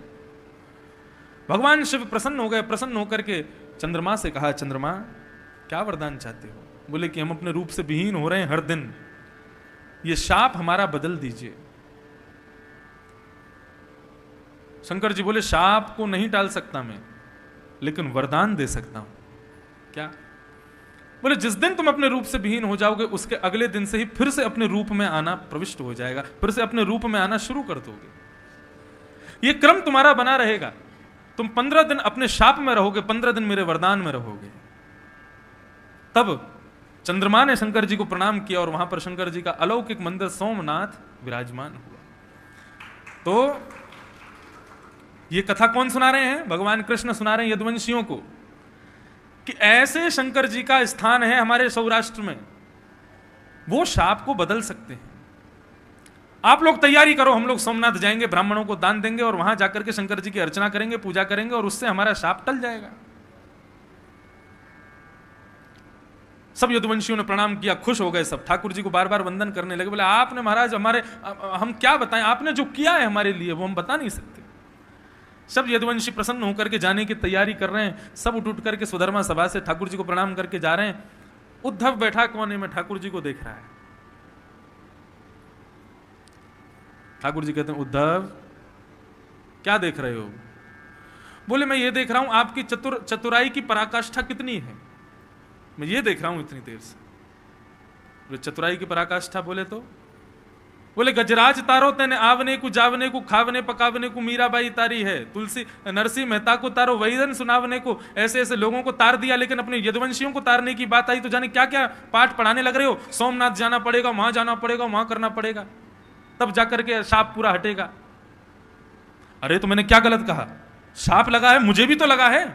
S1: भगवान शिव प्रसन्न हो गए। प्रसन्न होकर के चंद्रमा से कहा, चंद्रमा क्या वरदान चाहते हो? बोले कि हम अपने रूप से विहीन हो रहे हैं हर दिन, ये शाप हमारा बदल दीजिए। शंकर जी बोले शाप को नहीं टाल सकता मैं, लेकिन वरदान दे सकता हूं। क्या? बोले जिस दिन तुम अपने रूप से विहीन हो जाओगे उसके अगले दिन से ही फिर से अपने रूप में आना प्रविष्ट हो जाएगा, फिर से अपने रूप में आना शुरू कर दोगे। ये क्रम तुम्हारा बना रहेगा। तुम 15 दिन अपने शाप में रहोगे, 15 दिन मेरे वरदान में रहोगे। तब चंद्रमा ने शंकर जी को प्रणाम किया और वहां पर शंकर जी का अलौकिक मंदिर सोमनाथ विराजमान हुआ। तो ये कथा कौन सुना रहे हैं? भगवान कृष्ण सुना रहे हैं यदुवंशियों को कि ऐसे शंकर जी का स्थान है हमारे सौराष्ट्र में, वो शाप को बदल सकते हैं। आप लोग तैयारी करो, हम लोग सोमनाथ जाएंगे, ब्राह्मणों को दान देंगे और वहां जाकर के शंकर जी की अर्चना करेंगे, पूजा करेंगे और उससे हमारा शाप टल जाएगा। सब यदुवंशियों ने प्रणाम किया, खुश हो गए सब, ठाकुर जी को बार बार वंदन करने लगे। बोले आपने महाराज हमारे, हम क्या बताएं, आपने जो किया है हमारे लिए वो हम बता नहीं सकते। सब यदुवंशी प्रसन्न होकर के जाने की तैयारी कर रहे हैं। सब उठ करके सुधर्मा सभा से ठाकुर जी को प्रणाम करके जा रहे हैं। उद्धव बैठा कोने में ठाकुर जी को देख रहा है। ठाकुर जी कहते हैं उद्धव क्या देख रहे हो? बोले मैं ये देख रहा हूं आपकी चतुराई की पराकाष्ठा कितनी है, मैं ये देख रहा हूं इतनी देर से। बोले चतुराई की पराकाष्ठा? बोले गजराज तारो तेने आवने को जावने को खावने पकावने को मीराबाई तारी है, तुलसी नरसिंह मेहता को तारो वैदन सुनावने को, ऐसे ऐसे लोगों को तार दिया, लेकिन अपने यदुवंशियों को तारने की बात आई तो जाने क्या क्या पाठ पढ़ाने लग रहे हो। सोमनाथ जाना पड़ेगा, वहां जाना पड़ेगा, वहां करना पड़ेगा, तब जाकर के शाप पूरा हटेगा। अरे तो मैंने क्या गलत कहा? शाप लगा है, मुझे भी तो लगा है।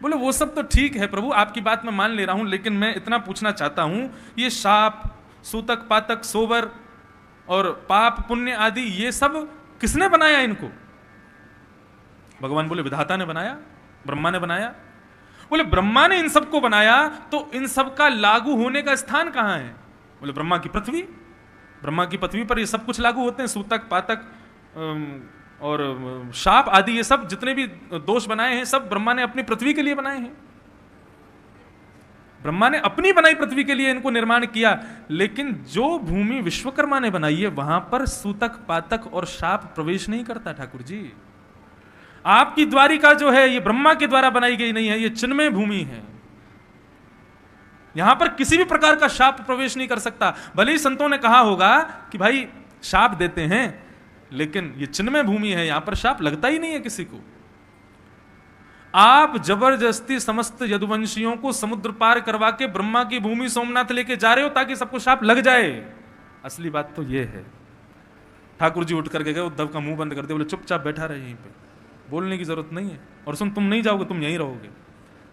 S1: बोले वो सब तो ठीक है प्रभु, आपकी बात मैं मान ले रहा हूं, लेकिन मैं इतना पूछना चाहता हूं, ये शाप सूतक पातक सोबर और पाप पुण्य आदि ये सब किसने बनाया इनको? भगवान बोले विधाता ने बनाया, ब्रह्मा ने बनाया। बोले ब्रह्मा ने इन सबको बनाया तो इन सब का लागू होने का स्थान कहां है? बोले ब्रह्मा की पृथ्वी, ब्रह्मा की पृथ्वी पर ये सब कुछ लागू होते हैं, सूतक पातक और शाप आदि ये सब जितने भी दोष बनाए हैं सब ब्रह्मा ने अपनी पृथ्वी के लिए बनाए हैं। ब्रह्मा ने अपनी बनाई पृथ्वी के लिए इनको निर्माण किया, लेकिन जो भूमि विश्वकर्मा ने बनाई है वहां पर सूतक पातक और शाप प्रवेश नहीं करता। ठाकुर जी आपकी द्वारिका जो है ये ब्रह्मा के द्वारा बनाई गई नहीं है, ये चिन्मय भूमि है, यहां पर किसी भी प्रकार का शाप प्रवेश नहीं कर सकता। भले ही संतों ने कहा होगा कि भाई शाप देते हैं, लेकिन ये चिन्मय भूमि है, यहां पर शाप लगता ही नहीं है किसी को। आप जबरदस्ती समस्त यदुवंशियों को समुद्र पार करवा के ब्रह्मा की भूमि सोमनाथ लेके जा रहे हो ताकि सबको शाप लग जाए। असली बात तो ये है। ठाकुर जी उठ करके गए, उद्धव का मुंह बंद कर दिया, बोले चुपचाप बैठा रहे यहीं पे, बोलने की जरूरत नहीं है, और सुन तुम नहीं जाओगे, तुम यहीं रहोगे।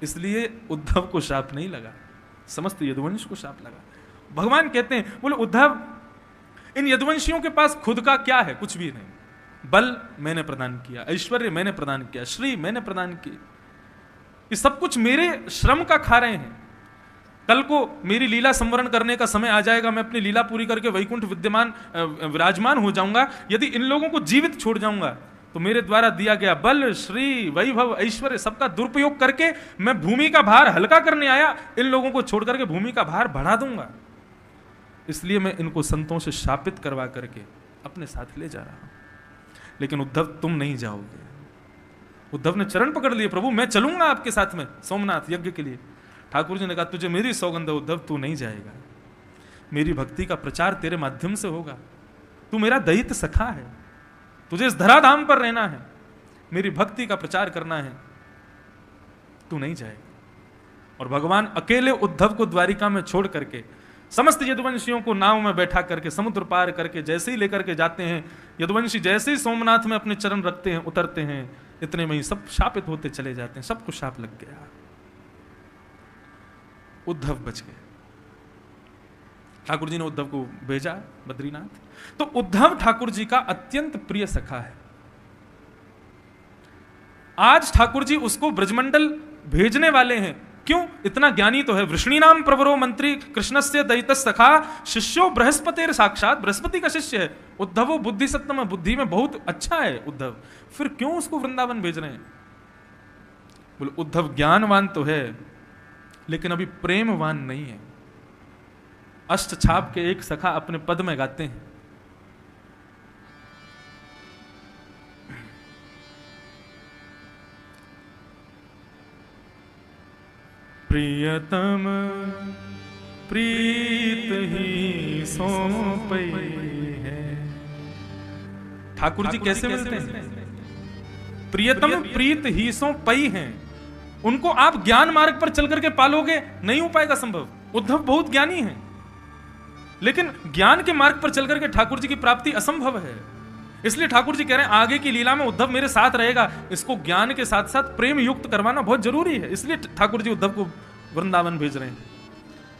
S1: इसलिए उद्धव को शाप नहीं लगा, समस्त यदुवंश को शाप लगा। भगवान कहते हैं, बोले उद्धव इन यदुवंशियों के पास खुद का क्या है? कुछ भी नहीं। बल मैंने प्रदान किया, ऐश्वर्य मैंने प्रदान किया, श्री मैंने प्रदान की, ये सब कुछ मेरे श्रम का खा रहे हैं। कल को मेरी लीला संवरण करने का समय आ जाएगा, मैं अपनी लीला पूरी करके वैकुंठ विराजमान हो जाऊंगा। यदि इन लोगों को जीवित छोड़ जाऊंगा तो मेरे द्वारा दिया गया बल, श्री, वैभव, ऐश्वर्य सबका दुरुपयोग करके मैं भूमि का भार हल्का करने आया, इन लोगों को छोड़ करके भूमि का भार बढ़ा दूंगा। इसलिए मैं इनको संतों से शापित करवा करके अपने साथ ले जा रहा हूं। लेकिन उद्धव तुम नहीं जाओगे। उद्धव ने चरण पकड़ लिए, प्रभु मैं चलूंगा आपके साथ में सोमनाथ यज्ञ के लिए। ठाकुर जी ने कहा तुझे मेरी सौगंध है उद्धव, तू नहीं जाएगा, मेरी भक्ति का प्रचार तेरे माध्यम से होगा, तू मेरा दैत्य सखा है, तुझे इस धराधाम पर रहना है, मेरी भक्ति का प्रचार करना है, तू नहीं जाएगा। और भगवान अकेले उद्धव को द्वारिका में छोड़ करके समस्त यदुवंशियों को नाव में बैठा करके समुद्र पार करके जैसे ही लेकर के जाते हैं, यदुवंशी जैसे ही सोमनाथ में अपने चरण रखते हैं, उतरते हैं, इतने में ही सब शापित होते चले जाते हैं, सबको शाप लग गया। उद्धव बच गए। ठाकुर जी ने उद्धव को भेजा बद्रीनाथ। तो उद्धव ठाकुर जी का अत्यंत प्रिय सखा है। आज ठाकुर जी उसको ब्रजमंडल भेजने वाले हैं। क्यों? इतना ज्ञानी तो है। वृष्णीनाम प्रवरो मंत्री कृष्णस्य दयित सखा शिष्यो बृहस्पतिर साक्षात, बृहस्पति का शिष्य है उद्धव। बुद्धि सत्तम, बुद्धि में बहुत अच्छा है उद्धव, फिर क्यों उसको वृंदावन भेज रहे हैं? बोले उद्धव ज्ञानवान तो है लेकिन अभी प्रेमवान नहीं है। अष्ट छाप के एक सखा अपने पद में गाते हैं, प्रियतम प्रीत ही सौंपई है। ठाकुर जी कैसे मिलते हैं? प्रियतम प्रीत ही सौंपई हैं। उनको आप ज्ञान मार्ग पर चल करके पालोगे, नहीं हो पाएगा संभव। उद्धव बहुत ज्ञानी हैं लेकिन ज्ञान के मार्ग पर चल करके ठाकुर जी की प्राप्ति असंभव है। इसलिए ठाकुर जी कह रहे हैं आगे की लीला में उद्धव मेरे साथ रहेगा। इसको ज्ञान के साथ साथ प्रेम युक्त करवाना बहुत जरूरी है। इसलिए ठाकुर जी उद्धव को वृंदावन भेज रहे हैं।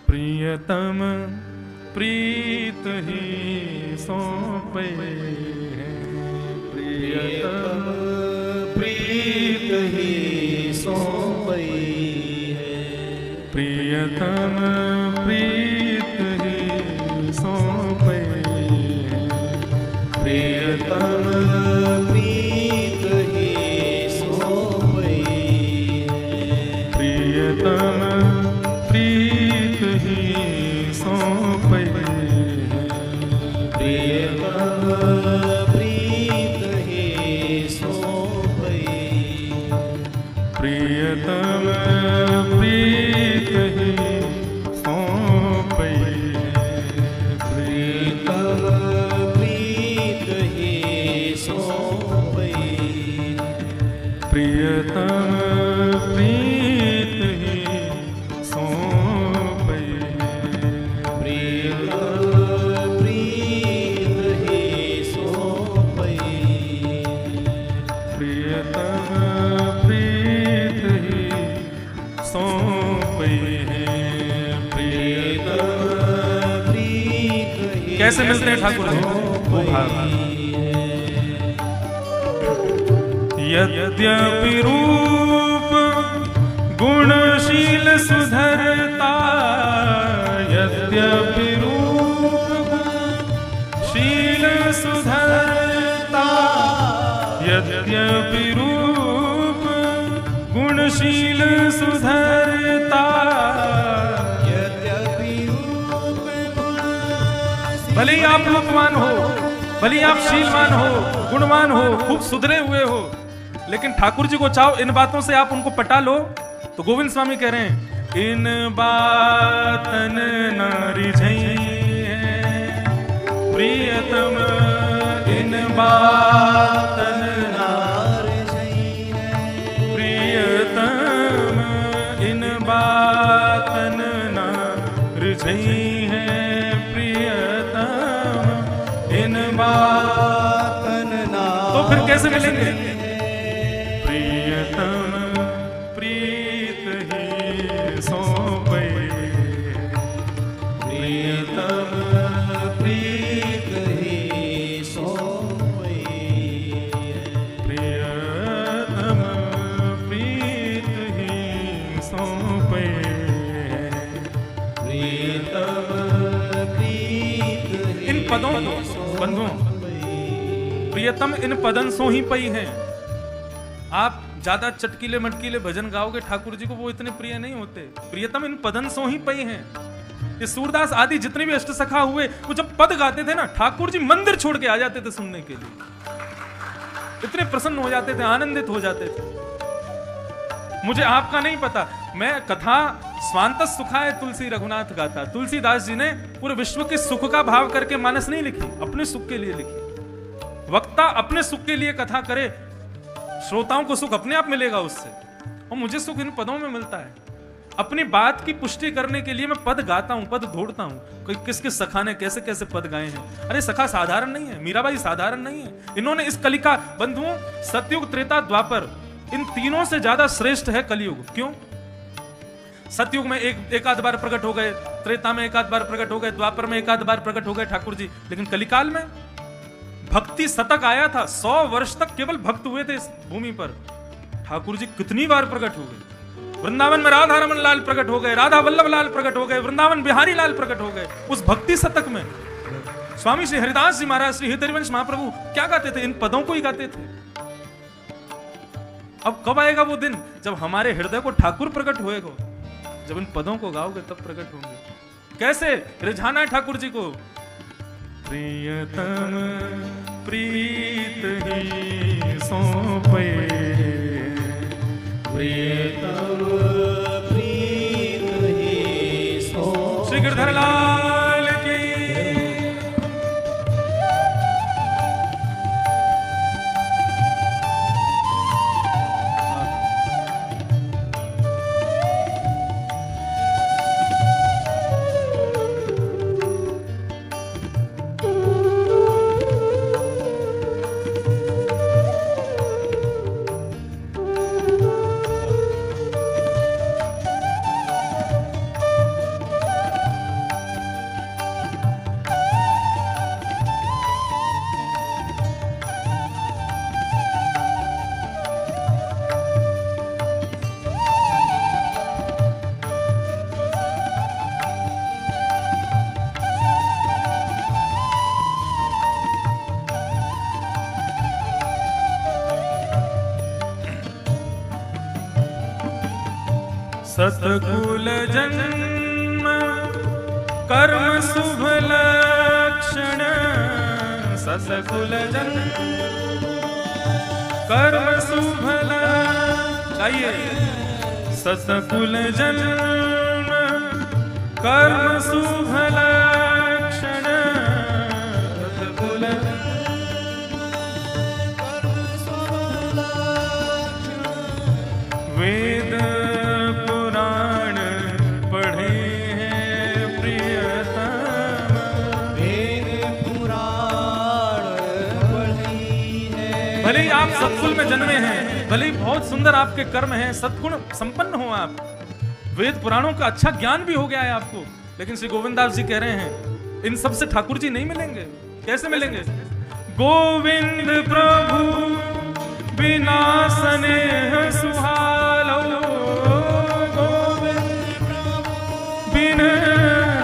S1: प्रियतम प्रीत ही सौंपे हैं, प्रियतम प्रीत ही सौंपे हैं, प्रियतम प्रीत ही सौंपे हैं, प्रियतम प्रीत ही सौंपे हैं, प्रियतम प्रीत ही सौंपे हैं, प्रियतम प्रीत ही सौंपे हैं, प्रियतम प्रीत ही सौंपे हैं, प्रियतम प्रीत ही सौंपे हैं, प्रियतम प्रीत ही सौंपे हैं, प्रियतम प्रीत ही सौंपे हैं, प्रियतम प्रीत ही सौंपे हैं, प्रियतम प्रीत ही। कैसे मिलते हैं ठाकुर जी? वो भाव यद्यपि रूप गुणशील सुधरता, यद्यपि रूप शील सुधरता, यद्यपि रूप गुणशील सुधरता, यद्यपि रूप भले ही आप रूपवान हो, भले ही आप शीलवान हो, गुणवान हो, खूब सुधरे हुए हो, लेकिन ठाकुर जी को चाहो इन बातों से आप उनको पटा लो। तो गोविंद स्वामी कह रहे हैं इन बातन नारी झई है प्रियतम, इन बातन नारी झई है प्रियतम, इन बातन नारी झई है प्रियतम, इन बातन ना। तो फिर कैसे मिलेंगे? प्रियतम प्रीत ही सौंपे, प्रियतम प्रीत ही सौंपे, प्रियतम प्रीत ही सौंपे, प्रियतम प्रीत ही। इन पदों बंधुओं, प्रियतम इन पदन सो ही पई है। आप ज्यादा चटकीले मटकीले भजन गाओगे ठाकुर जी को, वो इतने प्रिय नहीं होते। प्रियतम इन पदन सो ही पई हैं। ये सूरदास आदि जितने भी अष्ट सखा हुए, वो जब पद गाते थे ना, ठाकुर जी मंदिर छोड़ के आ जाते थे सुनने के लिए। इतने प्रसन्न हो जाते थे, आनंदित हो जाते थे। मुझे आपका नहीं पता, मैं कथा स्वांतः सुखाय तुलसी रघुनाथ गाता। तुलसीदास जी ने पूरे विश्व के सुख का भाव करके मानस नहीं लिखी, अपने सुख के लिए लिखी। वक्ता अपने सुख के लिए कथा करे, श्रोताओं को सुख अपने आप मिलेगा उससे, और मुझे सुख इन पदों में मिलता है। अपनी बात की पुष्टि करने के लिए मैं पद गाता हूं, पद ढूंढता हूं कोई किस किस सखा ने कैसे कैसे पद गाए हैं। अरे सखा साधारण नहीं है, मीराबाई साधारण नहीं है। इन्होंने इस कलिका बंधुओं, सतयुग, त्रेता, द्वापर, इन तीनों से ज्यादा श्रेष्ठ है कलयुग। क्यों? सतयुग में एक आध बार प्रकट हो गए, त्रेता में एक आध बार प्रकट हो गए, द्वापर में एक आध बार प्रकट हो गए ठाकुर जी, लेकिन कलिकाल में भक्ति शतक आया था। 100 वर्ष तक केवल भक्त हुए थे इस भूमि पर। ठाकुर जी कितनी बार प्रकट हो गए। वृंदावन में राधा रमन लाल प्रकट हो गए, राधा वल्लभ लाल प्रकट हो गए, वृंदावन बिहारी लाल प्रकट हो गए। उस भक्ति शतक में स्वामी श्री हरिदास जी महाराज, श्री हरिवंश महाप्रभु क्या गाते थे? इन पदों को ही गाते थे। अब कब आएगा वो दिन जब हमारे हृदय को ठाकुर प्रकट होएगा? जब इन पदों को गाओगे तब प्रकट होंगे। कैसे रिझाना है ठाकुर जी को? प्रियतम प्रीत ही सौंपे, प्रियतम प्रीत ही सौंपे। श्री गिरधर लाल की। सतकुल जन्म कर्म शुभ लक्षण, सतकुल जन्म कर्म शुभ लक्षण, सतकुल जन्म कर्म शुभ लक्षण, सतकुल वेद पुराण पढ़े हैं प्रियतम, वेद पुराण पढ़े हैं। भले ही आप सत्कुल में जन्मे हैं, भले ही बहुत सुंदर आपके कर्म हैं, सत्गुण संपन्न हो आप, वेद पुराणों का अच्छा ज्ञान भी हो गया है आपको, लेकिन श्री गोविंदास जी कह रहे हैं इन सब से ठाकुर जी नहीं मिलेंगे। कैसे मिलेंगे? गोविंद प्रभु बिना स्नेह सुहालो, गोविंद प्रभु बिना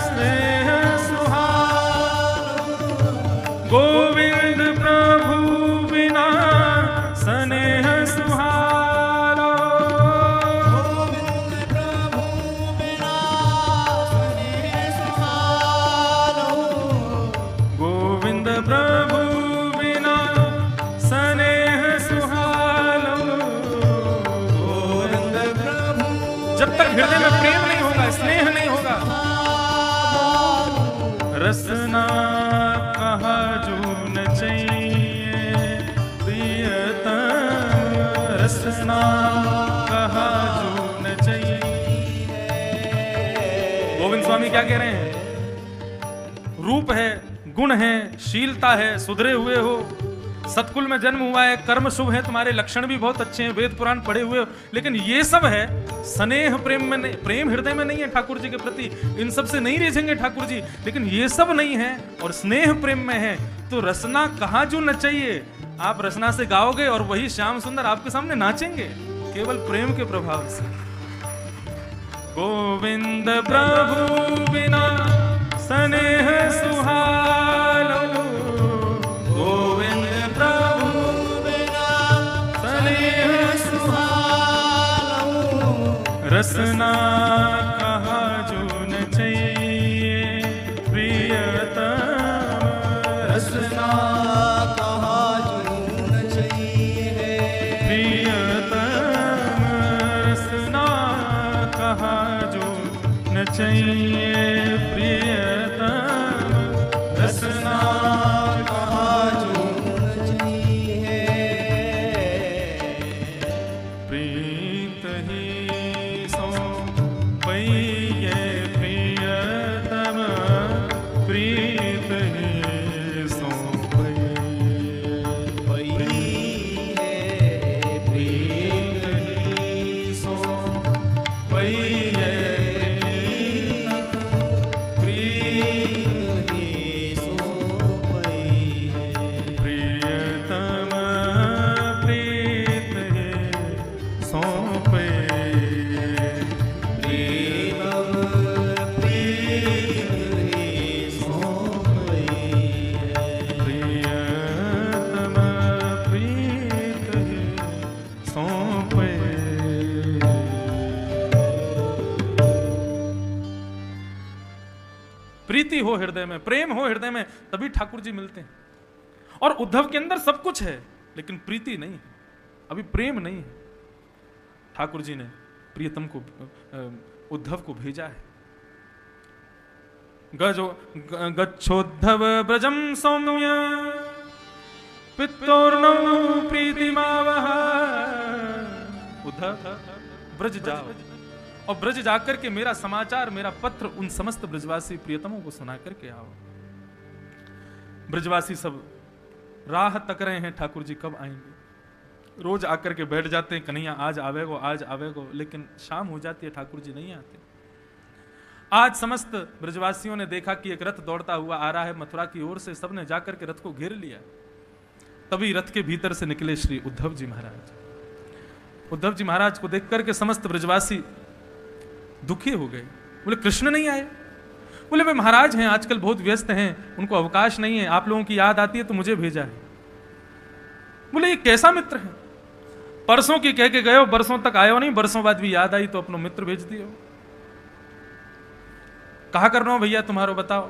S1: स्नेह सुहालो, गोविंद प्रभु बिना स्नेह सुहालो, गोविंद प्रभु बिना स्नेह सुहालो, गोविंद प्रभु बिना स्नेह सुहालो, गोविंद प्रभु। जब तक हृदय में प्रेम नहीं होगा, स्नेह नहीं होगा, रसना कहा जो न चाहिए प्रियतम, रसना कहा जो न चाहिए। गोविंद स्वामी क्या कह रहे हैं? रूप है, गुण है, शीलता है, सुधरे हुए हो, सतकुल में जन्म हुआ है, कर्म शुभ है, तुम्हारे लक्षण भी बहुत अच्छे हैं, वेद पुराण पढ़े हुए हो, लेकिन ये सब है स्नेह प्रेम में नहीं, प्रेम हृदय में नहीं है ठाकुर जी के प्रति, इन सब से नहीं रिझेंगे ठाकुर जी। लेकिन ये सब नहीं है और स्नेह प्रेम में है, तो रसना कहाँ जो न चाहिए। आप रसना से गाओगे और वही श्याम सुंदर आपके सामने नाचेंगे केवल प्रेम के प्रभाव से। गोविंद प्रभु बिना स्नेह सुहालो, गोविंद प्रभु बिना स्नेह सुहालो, रसना कहा जो न चाहिए प्रियतम, रसना कहा जो न चाहिए प्रियतम, रसना कहा जो न चाहिए प्रियतम, रसना कहा जो न चाहिए। प्रीत ही सौंपे हो हृदय में, प्रेम हो हृदय में, तभी ठाकुर जी मिलते हैं। और उद्धव के अंदर सब कुछ है लेकिन प्रीति नहीं है, अभी प्रेम नहीं है। ठाकुर जी ने प्रियतम को उद्धव को भेजा है। गच्छोद्धव ब्रजम सौम्य पित्तोर्णो प्रीतिमावह। उद्धव ब्रज जाओ और ब्रज जाकर के मेरा समाचार, मेरा पत्र उन समस्त ब्रजवासी प्रियतमों को सुना करके आओ। ब्रजवासी सब राह तक रहे हैं, ठाकुर जी कब आएंगे। रोज आकर के बैठ जाते हैं, कन्हैया आज आवेगो, आज आवेगो, लेकिन शाम हो जाती है, ठाकुर जी नहीं आते। आज समस्त ब्रजवासियों ने देखा कि एक रथ दौड़ता हुआ आ रहा है मथुरा की ओर से, सबने जाकर के रथ को घेर लिया। तभी रथ के भीतर से निकले श्री उद्धव जी महाराज। उद्धव जी महाराज को देख करके समस्त ब्रजवासी दुखी हो गए। बोले कृष्ण नहीं आए? बोले वे महाराज हैं, आजकल बहुत व्यस्त हैं, उनको अवकाश नहीं है, आप लोगों की याद आती है तो मुझे भेजा है। बोले ये कैसा मित्र है, परसों की कह के गए हो, बरसों तक आए हो नहीं, बरसों बाद भी याद आई तो अपना मित्र भेज दिए हो। कहा करना हो भैया तुम्हारो बताओ।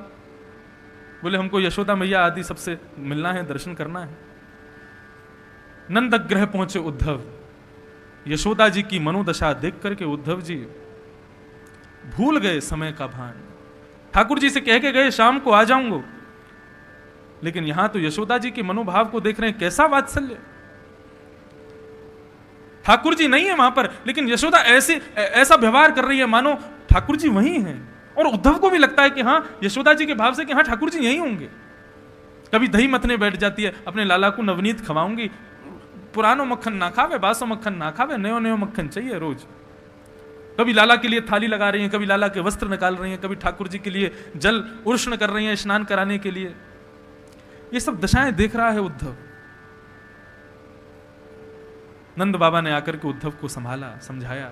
S1: बोले हमको यशोदा मैया आदि सबसे मिलना है, दर्शन करना है। नंदग्रह पहुंचे उद्धव। यशोदा जी की मनोदशा देख करके उद्धव जी भूल गए समय का भान। ठाकुर जी से कह के गए शाम को आ जाऊंगा, लेकिन यहां तो यशोदा जी के मनोभाव को देख रहे हैं, कैसा वात्सल्य। ठाकुर जी नहीं है वहां पर, लेकिन यशोदा ऐसा व्यवहार कर रही है मानो ठाकुर जी वहीं हैं। और उद्धव को भी लगता है कि हाँ, यशोदा जी के भाव से कि हाँ ठाकुर जी यहीं होंगे। कभी दही मथने बैठ जाती है, अपने लाला को नवनीत खवाऊंगी, पुरानो मक्खन ना खावे, बासो मक्खन ना खावे, नयो नयो मक्खन चाहिए रोज। कभी लाला के लिए थाली लगा रही हैं, कभी लाला के वस्त्र निकाल रही हैं, कभी ठाकुर जी के लिए जल उष्ण कर रही हैं स्नान कराने के लिए। ये सब दशाएं देख रहा है उद्धव। नंद बाबा ने आकर के उद्धव को संभाला, समझाया।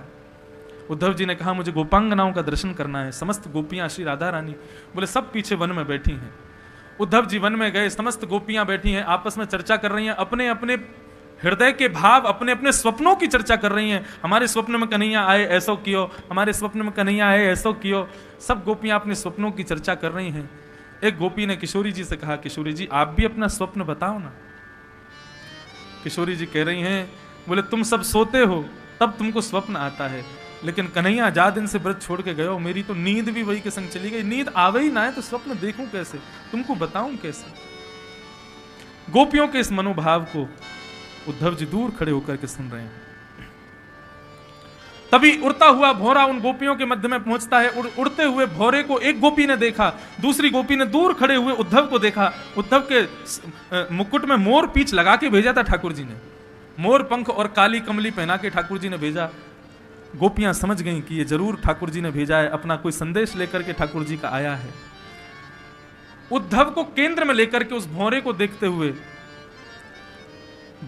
S1: उद्धव जी ने कहा मुझे गोपांगनाओं का दर्शन करना है। समस्त गोपियां, श्री राधा रानी, बोले सब पीछे वन में बैठी हैं। उद्धव जी वन में गए, समस्त गोपियां बैठी हैं, आपस में चर्चा कर रही हैं, अपने अपने हृदय के भाव, अपने अपने स्वप्नों की चर्चा कर रही हैं। हमारे स्वप्न में कन्हैया आए ऐसो कियो, हमारे स्वप्न में कन्हैया आए ऐसो कियो। सब गोपियां अपने स्वप्नों की चर्चा कर रही हैं। एक गोपी ने किशोरी जी से कहा, किशोरी जी आप भी अपना स्वप्न बताओ ना। किशोरी जी कह रही हैं, बोले तुम सब सोते हो तब तुमको स्वप्न आता है, लेकिन कन्हैया जा दिन से व्रत छोड़ के गए हो, मेरी तो नींद भी वही के संग चली गई। नींद आवे ही ना है तो स्वप्न देखूं कैसे, तुमको बताऊं कैसे। गोपियों के इस मनोभाव को उद्धव जी दूर खड़े होकर के सुन रहे हैं। तभी उड़ता हुआ भौरा उन गोपियों के मध्य में पहुंचता है। उड़ते हुए भौरे को एक गोपी ने देखा, दूसरी गोपी ने दूर खड़े हुए उद्धव को देखा। उद्धव के मुकुट में मोर पीछ लगा के भेजा था ठाकुर जी ने, मोर पंख और काली कमली पहना के ठाकुर जी ने भेजा। गोपियां समझ गईं कि ये जरूर ठाकुर जी ने भेजा है, अपना कोई संदेश लेकर के ठाकुर जी का आया है। उद्धव को केंद्र में लेकर के उस भौरे को देखते हुए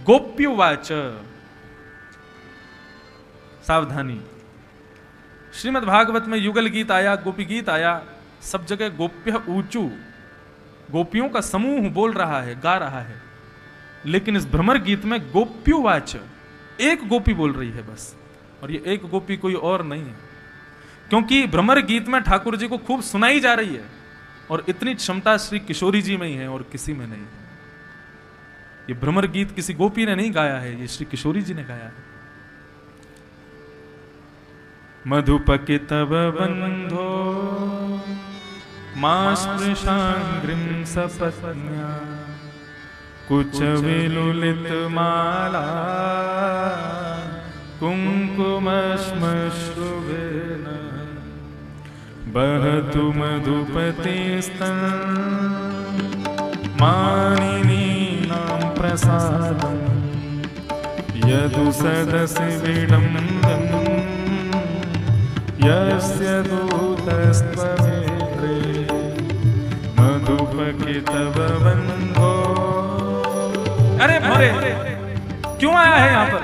S1: गोप्युवाच, सावधानी, श्रीमद् भागवत में युगल गीत आया, गोपी गीत आया, सब जगह गोप्य ऊंचू, गोपियों का समूह बोल रहा है, गा रहा है। लेकिन इस भ्रमर गीत में गोप्युवाच एक गोपी बोल रही है बस, और ये एक गोपी कोई और नहीं है, क्योंकि भ्रमर गीत में ठाकुर जी को खूब सुनाई जा रही है और इतनी क्षमता श्री किशोरी जी में ही है और किसी में नहीं है। ये भ्रमर गीत किसी गोपी ने नहीं गाया है, ये श्री किशोरी जी ने गाया है। मधुपके तव बंधो मास्पृशांग्रिं सपत्न्या कुच विलुलित माला कुंकुमश्मश्रुवेन बहतु मधुपतिस्तन मानिनीनां प्रसादं यदु सदसि विडम्बम् यस्य दूतस्त्वमेत्रे मधुपके तव बंधो। अरे भोरे क्यों आया है यहाँ पर?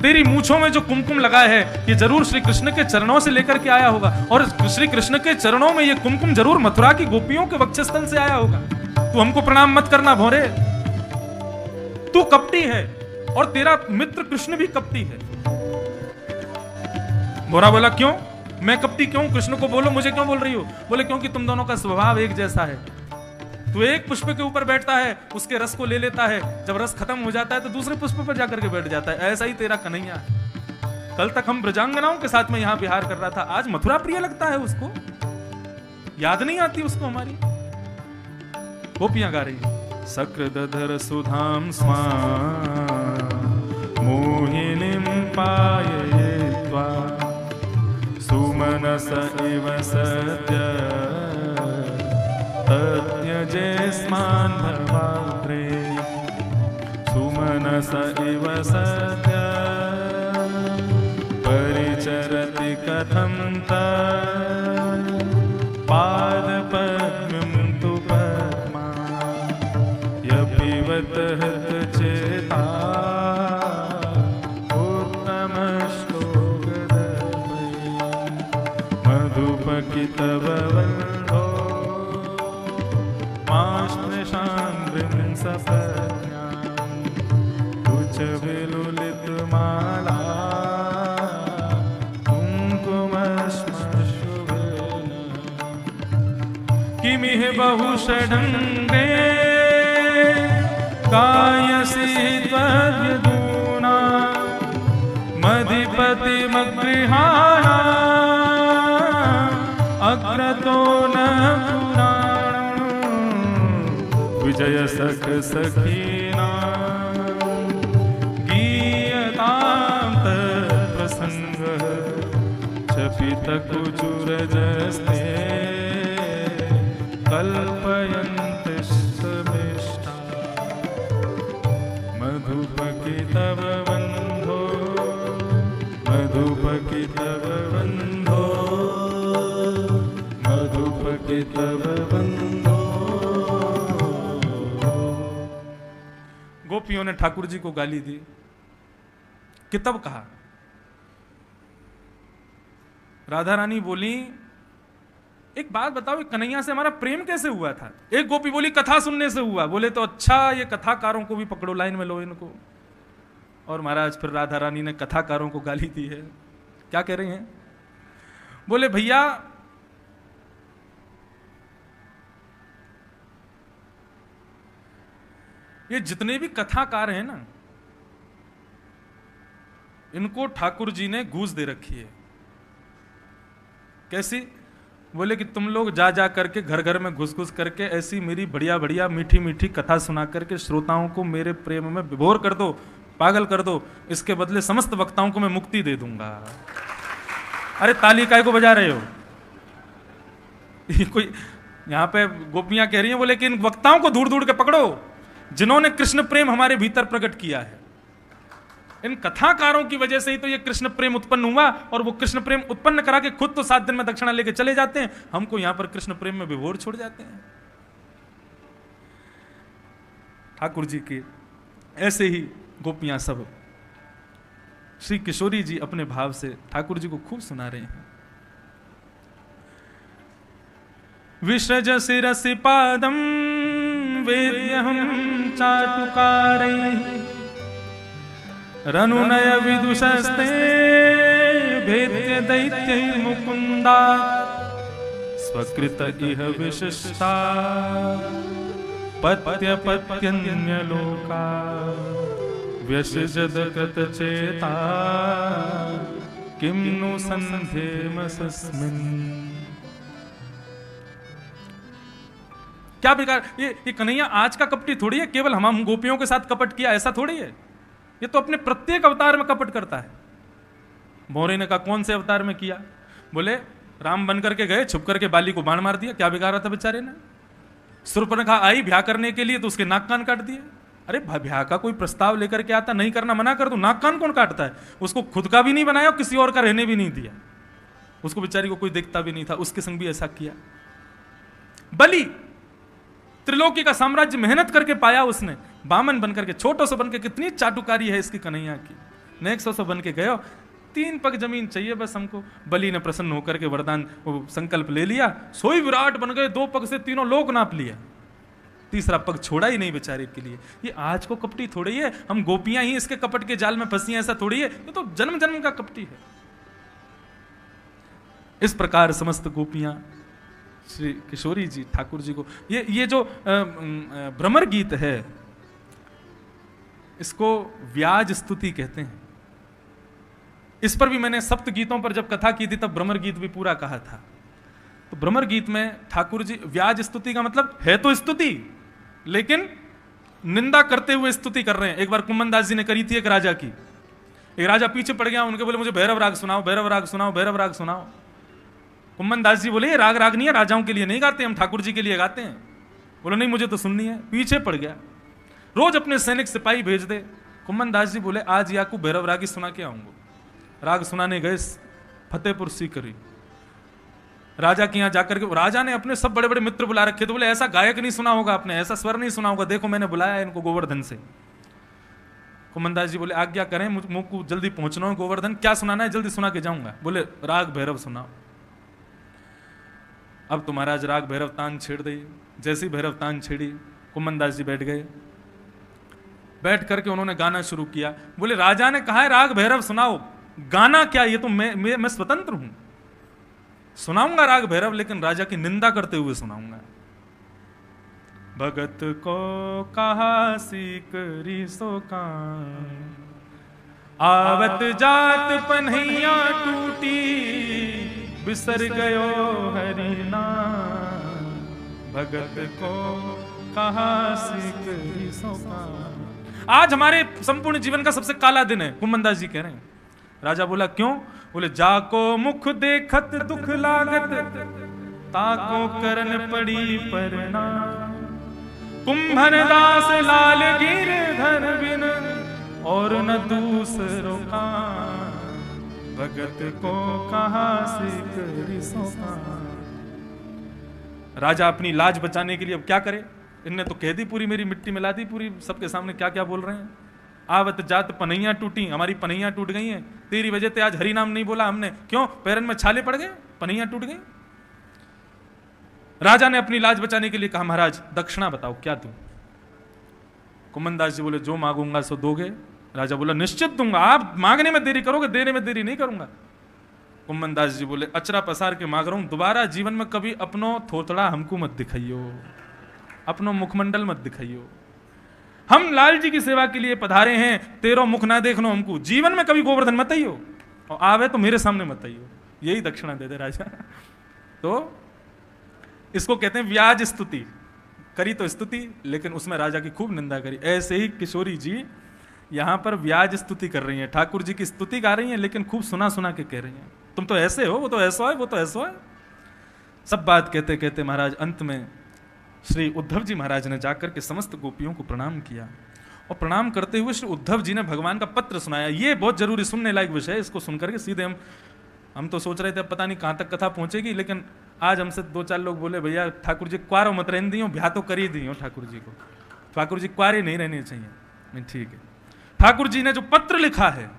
S1: तेरी मूंछों में जो कुमकुम लगा है ये जरूर श्री कृष्ण के चरणों से लेकर के आया होगा, और श्री कृष्ण के चरणों में ये कुमकुम जरूर मथुरा की गोपियों के वक्षस्थल से आया होगा। तू हमको प्रणाम मत करना भोरे, तू कपटी है और तेरा मित्र कृष्ण भी कपटी है। भोरा बोला क्यों? मैं कपटी क्यों? कृष्ण को बोलो, मुझे क्यों बोल रही हो? बोले क्योंकि तुम दोनों का स्वभाव एक जैसा है। तू एक पुष्प के ऊपर बैठता है, उसके रस को ले लेता है, जब रस खत्म हो जाता है तो दूसरे पुष्प पर जाकर के बैठ जाता है। ऐसा ही तेरा कन्हैया है। कल तक हम ब्रजांगनाओं के साथ में यहां विहार कर रहा था, आज मथुरा प्रिय लगता है उसको, याद नहीं आती उसको हमारी। गोपियां गा रही है, सकृदधर सुधाम स्वा मोहिनीं पाययित्वा सुमनस इव सद्य तत्यजेस्मान् भवाग्रे सुमनस इव सद्य परिचरति कथं पादपद्मं तु पद्मा यपिबत चेता उत्तम श्लोकदर्पै मधुपकितववल्भो माश्मशाङ्घ्रिं सपत्न्यां कुचविलुलितमाला किमिह बहुषडङ्गे कायसि त्वद्यदूना मधिपतिमगृहाणा अग्रतो न पुराणं विजयसख सखीना गीयतां तत्प्रसङ्गः क्षपितकुजुरजस्ते कल्पयन्तिष्ठमिष्टा मधुपकितव बन्धो मधुपकितव बन्धो मधुपकितव बन्धो। गोपियों ने ठाकुर जी को गाली दी, कितब कहा। राधा रानी बोली, एक बात बताओ, कन्हैया से हमारा प्रेम कैसे हुआ था? एक गोपी बोली कथा सुनने से हुआ। बोले तो अच्छा, ये कथाकारों को भी पकड़ो, लाइन में लो इनको। और महाराज फिर राधा रानी ने कथाकारों को गाली दी है। क्या कह रही हैं? बोले भैया ये जितने भी कथाकार हैं ना, इनको ठाकुर जी ने घूस दे रखी है। कैसी? बोले कि तुम लोग जा जा करके घर घर में घुस घुस करके ऐसी मेरी बढ़िया बढ़िया मीठी मीठी कथा सुना करके श्रोताओं को मेरे प्रेम में विभोर कर दो, पागल कर दो। इसके बदले समस्त वक्ताओं को मैं मुक्ति दे दूंगा। अरे ताली काय को बजा रहे हो? कोई यहाँ पे गोपियां कह रही हैं, बोले कि इन वक्ताओं को दूर दूर के पकड़ो जिन्होंने कृष्ण प्रेम हमारे भीतर प्रकट किया है। इन कथाकारों की वजह से ही तो ये कृष्ण प्रेम उत्पन्न हुआ, और वो कृष्ण प्रेम उत्पन्न करा के खुद तो 7 दिन में दक्षिणा लेके चले जाते हैं, हमको यहां पर कृष्ण प्रेम में विभोर छोड़ जाते हैं। ठाकुर जी के ऐसे ही गोपियां सब, श्री किशोरी जी अपने भाव से ठाकुर जी को खूब सुना रहे हैं। विसृज शिरसि पादं वेद्यहं चाटुकारैः रनुनय विदुषस्ते भेद्य दैत्यै मुकुन्दा स्वकृत इह विशिष्टा पत्यपत्यन्यलोका व्यसृजद कृतचेता किं नु सन्ध्येमसस्मिन्। क्या बेकार, ये कन्हैया आज का कपटी थोड़ी है, केवल हम गोपियों के साथ कपट किया ऐसा थोड़ी है। ये तो अपने प्रत्येक अवतार में कपट करता है। भौरे ने कहा कौन से अवतार में किया? बोले राम बन करके गए, छुप करके बाली को बाण मार दिया, क्या बिगाड़ा था बेचारे ने। शूर्पणखा आई ब्याह करने के लिए तो उसके नाक कान काट दिए। अरे ब्याह का कोई प्रस्ताव लेकर के आता, नहीं करना मना कर दो, नाक कान कौन काटता है? उसको खुद का भी नहीं बनाया, किसी और का रहने भी नहीं दिया, उसको बेचारी को कोई देखता भी नहीं था, उसके संग भी ऐसा किया। बलि त्रिलोकी का साम्राज्य मेहनत करके पाया उसने, बामन बनकर के, छोटो सो बनकर, कितनी चाटुकारी है इसकी कन्हैया की। नेक सो बन के गयो, 3 पग जमीन चाहिए बस हमको। बलि ने प्रसन्न होकर के वरदान संकल्प ले लिया, सोई विराट बन गए, 2 पग से 3 लोक नाप लिया, 3रा पग छोड़ा ही नहीं बेचारे के लिए। ये आज को कपटी थोड़ी है, हम गोपियां ही इसके कपट के जाल में फंसी हैं ऐसा थोड़ी है, ये तो जन्म जन्म का कपटी है। इस प्रकार समस्त गोपियां श्री किशोरी जी ठाकुर जी को, ये जो भ्रमर गीत है, इसको व्याज स्तुति कहते हैं। इस पर भी मैंने सप्त गीतों पर जब कथा की थी तब भ्रमर गीत भी पूरा कहा था। तो भ्रमर गीत में ठाकुर जी, व्याज स्तुति का मतलब है तो स्तुति, लेकिन निंदा करते हुए स्तुति कर रहे हैं। एक बार कुम्मन दास जी ने करी थी एक राजा की। एक राजा पीछे पड़ गया, उनके बोले मुझे भैरव राग सुनाओ, भैरव राग सुनाओ, भैरव राग सुनाओ। कुम्मन दास जी बोले ये राग राग नहीं है, राजाओं के लिए नहीं गाते, हम ठाकुर जी के लिए गाते हैं। बोले नहीं मुझे तो सुननी है। पीछे पड़ गया, रोज अपने सैनिक सिपाही भेज दे। कुम्मन दास जी बोले आज याकू भैरव राग ही सुना के आऊंगा। राग सुनाने गए फतेहपुर सीकरी। राजा के यहां जाकर के राजा ने अपने सब बड़े बड़े मित्र बुला रखे। तो बोले ऐसा गायक नहीं सुना होगा आपने, ऐसा स्वर नहीं सुना होगा, देखो मैंने बुलाया इनको गोवर्धन से। कुम्मन दास जी बोले आज्ञा करें, मुझको जल्दी पहुंचना है गोवर्धन, क्या सुनाना है जल्दी सुना के जाऊंगा। बोले राग भैरव सुनाओ। अब तो महाराज राग भैरव तान छेड़ दी। जैसी भैरव तान छेड़ी, कुम्मन दास जी बैठ गए। बैठ करके उन्होंने गाना शुरू किया। बोले राजा ने कहा है राग भैरव सुनाओ, गाना क्या, ये तो मैं स्वतंत्र हूं, सुनाऊंगा राग भैरव, लेकिन राजा की निंदा करते हुए सुनाऊंगा। भगत को कहा सीकरी सो कान, आवत जात पन्हैया टूटी, बिसर गयो हरि नाम। भगत को कहा सीकरी सो कान। आज हमारे संपूर्ण जीवन का सबसे काला दिन है, कुम्मन दास जी कह रहे हैं। राजा बोला क्यों? बोले जाको मुख देखत दुख लागत, ताको करन पड़ी परिणाम। कुंभन दास लाल गिरधर बिन, और न दूसरो कान। भगत को कहा सीकरी सो कान। राजा अपनी लाज बचाने के लिए अब क्या करे? इनने तो कह दी पूरी, मेरी मिट्टी मिला दी पूरी, सबके सामने क्या क्या बोल रहे हैं। आवत जात पनैया टूटी, हमारी पनैया टूट गई हैं, तेरी वजह से आज हरि नाम नहीं बोला हमने। क्यों? पैरन में छाले पड़ गए, पनैया टूट गई। राजा ने अपनी लाज बचाने के लिए कहा महाराज दक्षिणा बताओ क्या दूं। कुम्मन दास जी बोले जो मांगूंगा सो दोगे। राजा बोला निश्चित दूंगा, आप मांगने में देरी करोगे, देने में देरी नहीं करूंगा। कुम्मन दास जी बोले अचरा पसार के मांग रहा हूं, दोबारा जीवन में कभी अपनो थोथड़ा हमको मत दिखाइयो, अपनो मुखमंडल मत दिखाइयो। हम लाल जी की सेवा के लिए पधारे हैं, तेरो मुख ना देखनो हमको, जीवन में कभी गोवर्धन मत आइयो, और आवे तो मेरे सामने मत आइयो। यही दक्षिणा दे दे राजा। तो इसको कहते हैं व्याज स्तुति। करी तो स्तुति, लेकिन उसमें राजा की खूब निंदा करी। ऐसे ही किशोरी जी यहां पर व्याज स्तुति कर रही हैं, ठाकुर जी की स्तुति गा रही हैं, लेकिन खूब सुना सुना के कह रही हैं तुम तो ऐसे हो, वो तो ऐसा है, वो तो ऐसा है। सब बात कहते कहते महाराज अंत में श्री उद्धव जी महाराज ने जाकर के समस्त गोपियों को प्रणाम किया, और प्रणाम करते हुए श्री उद्धव जी ने भगवान का पत्र सुनाया। ये बहुत जरूरी सुनने लायक विषय है। इसको सुनकर के सीधे हम तो सोच रहे थे पता नहीं कहां तक कथा पहुंचेगी, लेकिन आज हमसे 2-4 लोग बोले भैया ठाकुर जी क्वारो मत रहने दियो, ब्याह तो कर ही दियो ठाकुर जी को, ठाकुर जी क्वारे नहीं रहने चाहिए। नहीं ठीक है, ठाकुर जी ने जो पत्र लिखा है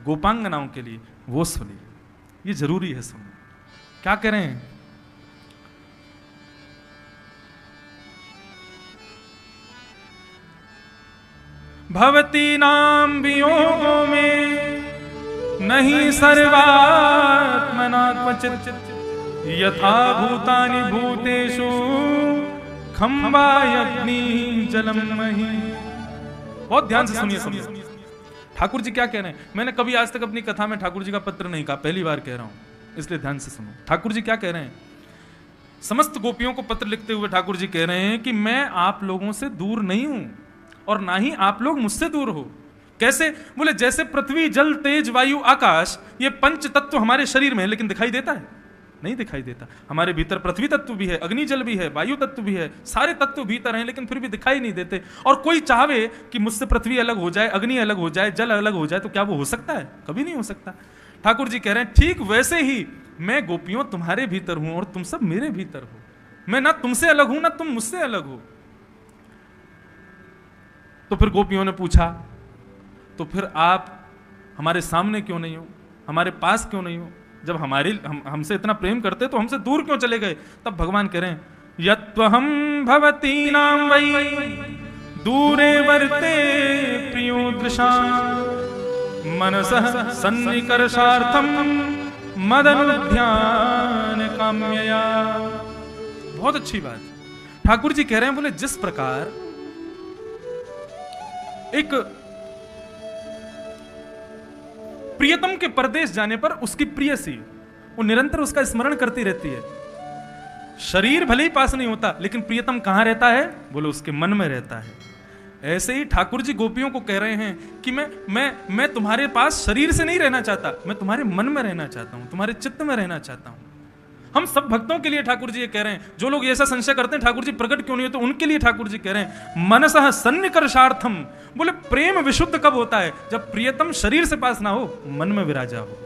S1: गोपांगनाओं के लिए वो सुनिए, ये जरूरी है सुनना। क्या कह रहे हैं? भवती नाम वियोगों में नहीं सर्वात्मना क्वचित्, यथा भूतानि भूतेषु खंबायग्नि जलम मही। बहुत ध्यान से सुनिए सुनिए ठाकुर जी क्या कह रहे हैं। मैंने कभी आज तक अपनी कथा में ठाकुर जी का पत्र नहीं कहा, पहली बार कह रहा हूं, इसलिए ध्यान से सुनो। ठाकुर जी क्या कह रहे हैं? समस्त गोपियों को पत्र लिखते हुए ठाकुर जी कह रहे हैं कि मैं आप लोगों से दूर नहीं हूं, और ना ही आप लोग मुझसे दूर हो। कैसे? बोले जैसे पृथ्वी जल तेज वायु आकाश, ये पंच तत्व हमारे शरीर में है, लेकिन दिखाई देता है? नहीं दिखाई देता। हमारे भीतर पृथ्वी तत्व भी है, अग्नि जल भी है, वायु तत्व भी है, सारे तत्व भीतर हैं, लेकिन फिर भी दिखाई नहीं देते। और कोई चाहे कि मुझसे पृथ्वी अलग हो जाए, अग्नि अलग हो जाए, जल अलग हो जाए, तो क्या वो हो सकता है? कभी नहीं हो सकता। ठाकुर जी कह रहे हैं ठीक वैसे ही मैं गोपियों तुम्हारे भीतर हूं, और तुम सब मेरे भीतर हो। मैं ना तुमसे अलग हूं, ना तुम मुझसे अलग हो। तो फिर गोपियों ने पूछा तो फिर आप हमारे सामने क्यों नहीं हो, हमारे पास क्यों नहीं हो? जब हमसे इतना प्रेम करते तो हमसे दूर क्यों चले गए? तब भगवान कह रहे हैं यत्वहं भवतीनां वै दूरे वर्ते प्रियो दृशा, मनसः सन्निकर्षार्थं मदनुध्यान काम्यया। बहुत अच्छी बात। ठाकुर जी कह रहे हैं, बोले जिस प्रकार एक प्रियतम के परदेश जाने पर उसकी प्रियसी वो निरंतर उसका स्मरण करती रहती है, शरीर भले ही पास नहीं होता लेकिन प्रियतम कहां रहता है, बोले उसके मन में रहता है। ऐसे ही ठाकुर जी गोपियों को कह रहे हैं कि मैं तुम्हारे पास शरीर से नहीं रहना चाहता, मैं तुम्हारे मन में रहना चाहता हूं, तुम्हारे चित्त में रहना चाहता हूं। हम सब भक्तों के लिए ठाकुर जी ये कह रहे हैं, जो लोग ऐसा संशय करते हैं ठाकुर जी प्रकट क्यों नहीं होते, उनके लिए ठाकुर जी कह रहे हैं मनसः सन्निकर्षार्थम। बोले प्रेम विशुद्ध कब होता है, जब प्रियतम शरीर से पास ना हो, मन में विराजा हो।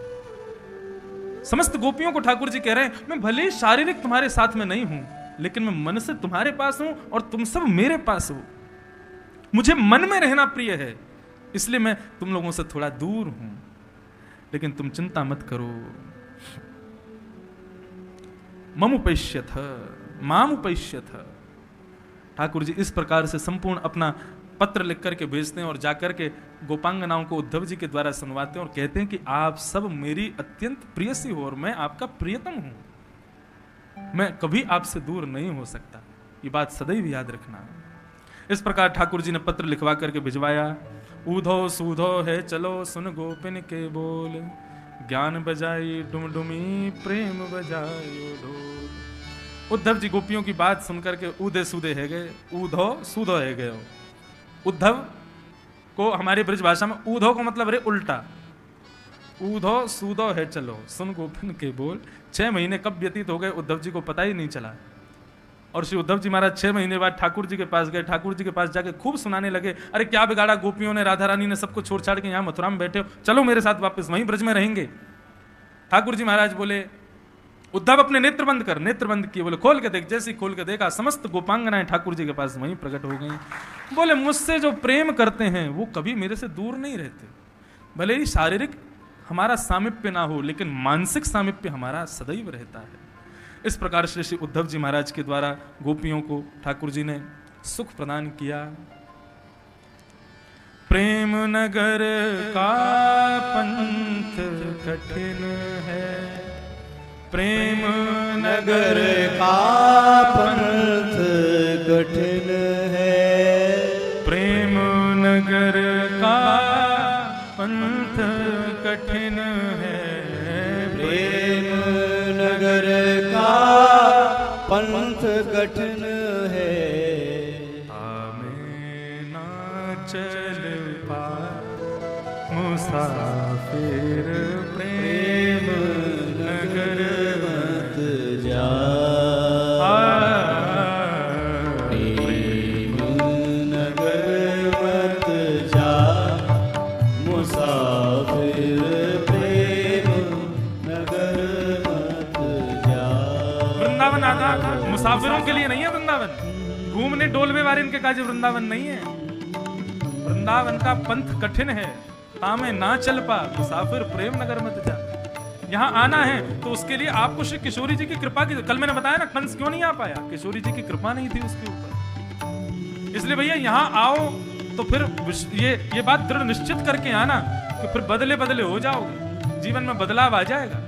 S1: समस्त गोपियों को ठाकुर जी कह रहे हैं, मैं भले ही शारीरिक तुम्हारे साथ में नहीं हूं, लेकिन मैं मन से तुम्हारे पास हूं और तुम सब मेरे पास हो। मुझे मन में रहना प्रिय है, इसलिए मैं तुम लोगों से थोड़ा दूर हूं, लेकिन तुम चिंता मत करो। ममुपैष्यथ मामुपैष्यथ। ठाकुर जी इस प्रकार से संपूर्ण अपना पत्र लिख करके भेजते हैं और जाकर के गोपांगनाओं को उद्धव जी के द्वारा सुनवाते हैं और कहते हैं कि आप सब मेरी अत्यंत प्रियसी हो और मैं आपका प्रियतम हूं, मैं कभी आपसे दूर नहीं हो सकता। ये बात सदैव याद रखना। इस प्रकार ठाकुर जी ने पत्र लिखवा करके भिजवाया। ऊधो सूधो है चलो सुन गोपिन के बोल, ज्ञान बजाई डुमडुमी प्रेम बजायो ढोल। उद्धव जी गोपियों की बात सुनकर के ऊधे सूधे है गए, ऊधो सूधो है गए। उद्धव को हमारी ब्रज भाषा में ऊधो को मतलब रे उल्टा, ऊधो सूधो है चलो सुन गोपिन के बोल। 6 महीने कब व्यतीत हो गए उद्धव जी को पता ही नहीं चला। और श्री उद्धव जी महाराज 6 महीने बाद ठाकुर जी के पास गए। ठाकुर जी के पास जाके खूब सुनाने लगे, अरे क्या बिगाड़ा गोपियों ने, राधा रानी ने सबको छोड़ छाड़ के यहाँ मथुरा में बैठे हो, चलो मेरे साथ वापस, वहीं ब्रज में रहेंगे। ठाकुर जी महाराज बोले उद्धव अपने नेत्र बंद कर। नेत्र बंद किए, बोले खोल के देख। जैसे ही खोल के देखा समस्त गोपांगनाएं ठाकुर जी के पास वहीं प्रकट हो गई। बोले मुझसे जो प्रेम करते हैं वो कभी मेरे से दूर नहीं रहते, भले ही शारीरिक हमारा सामिप्य ना हो लेकिन मानसिक सामिप्य हमारा सदैव रहता है। इस प्रकार श्री श्री उद्धव जी महाराज के द्वारा गोपियों को ठाकुर जी ने सुख प्रदान किया। प्रेम नगर का पंथ कठिन है, प्रेम नगर का पंथ कठिन है, प्रेम नगर का पंथ कठिन है,
S2: प्रेम नगर का पंथ कठिन है।
S1: हमें ना चल पा मुसाफिर, प्रेम नगर
S2: मत जा, प्रेम नगर मत जा, मुसाफिर प्रेम नगर मत जा।
S1: वृंदावन आधा मुसाफिरों के लिए नहीं है, वृंदावन घूमने डोलवे वाले इनके काज वृंदावन नहीं है। वृंदावन का पंथ कठिन है, तामे ना चल पा मुसाफिर प्रेम नगर मत जा। यहाँ आना है तो उसके लिए आपको श्री किशोरी जी की कृपा की, कल मैंने बताया ना कंस क्यों नहीं आ पाया, किशोरी जी की कृपा नहीं थी उसके ऊपर। इसलिए भैया यहाँ आओ तो फिर ये बात दृढ़ निश्चित करके आना कि फिर बदले बदले हो जाओगे, जीवन में बदलाव आ जाएगा।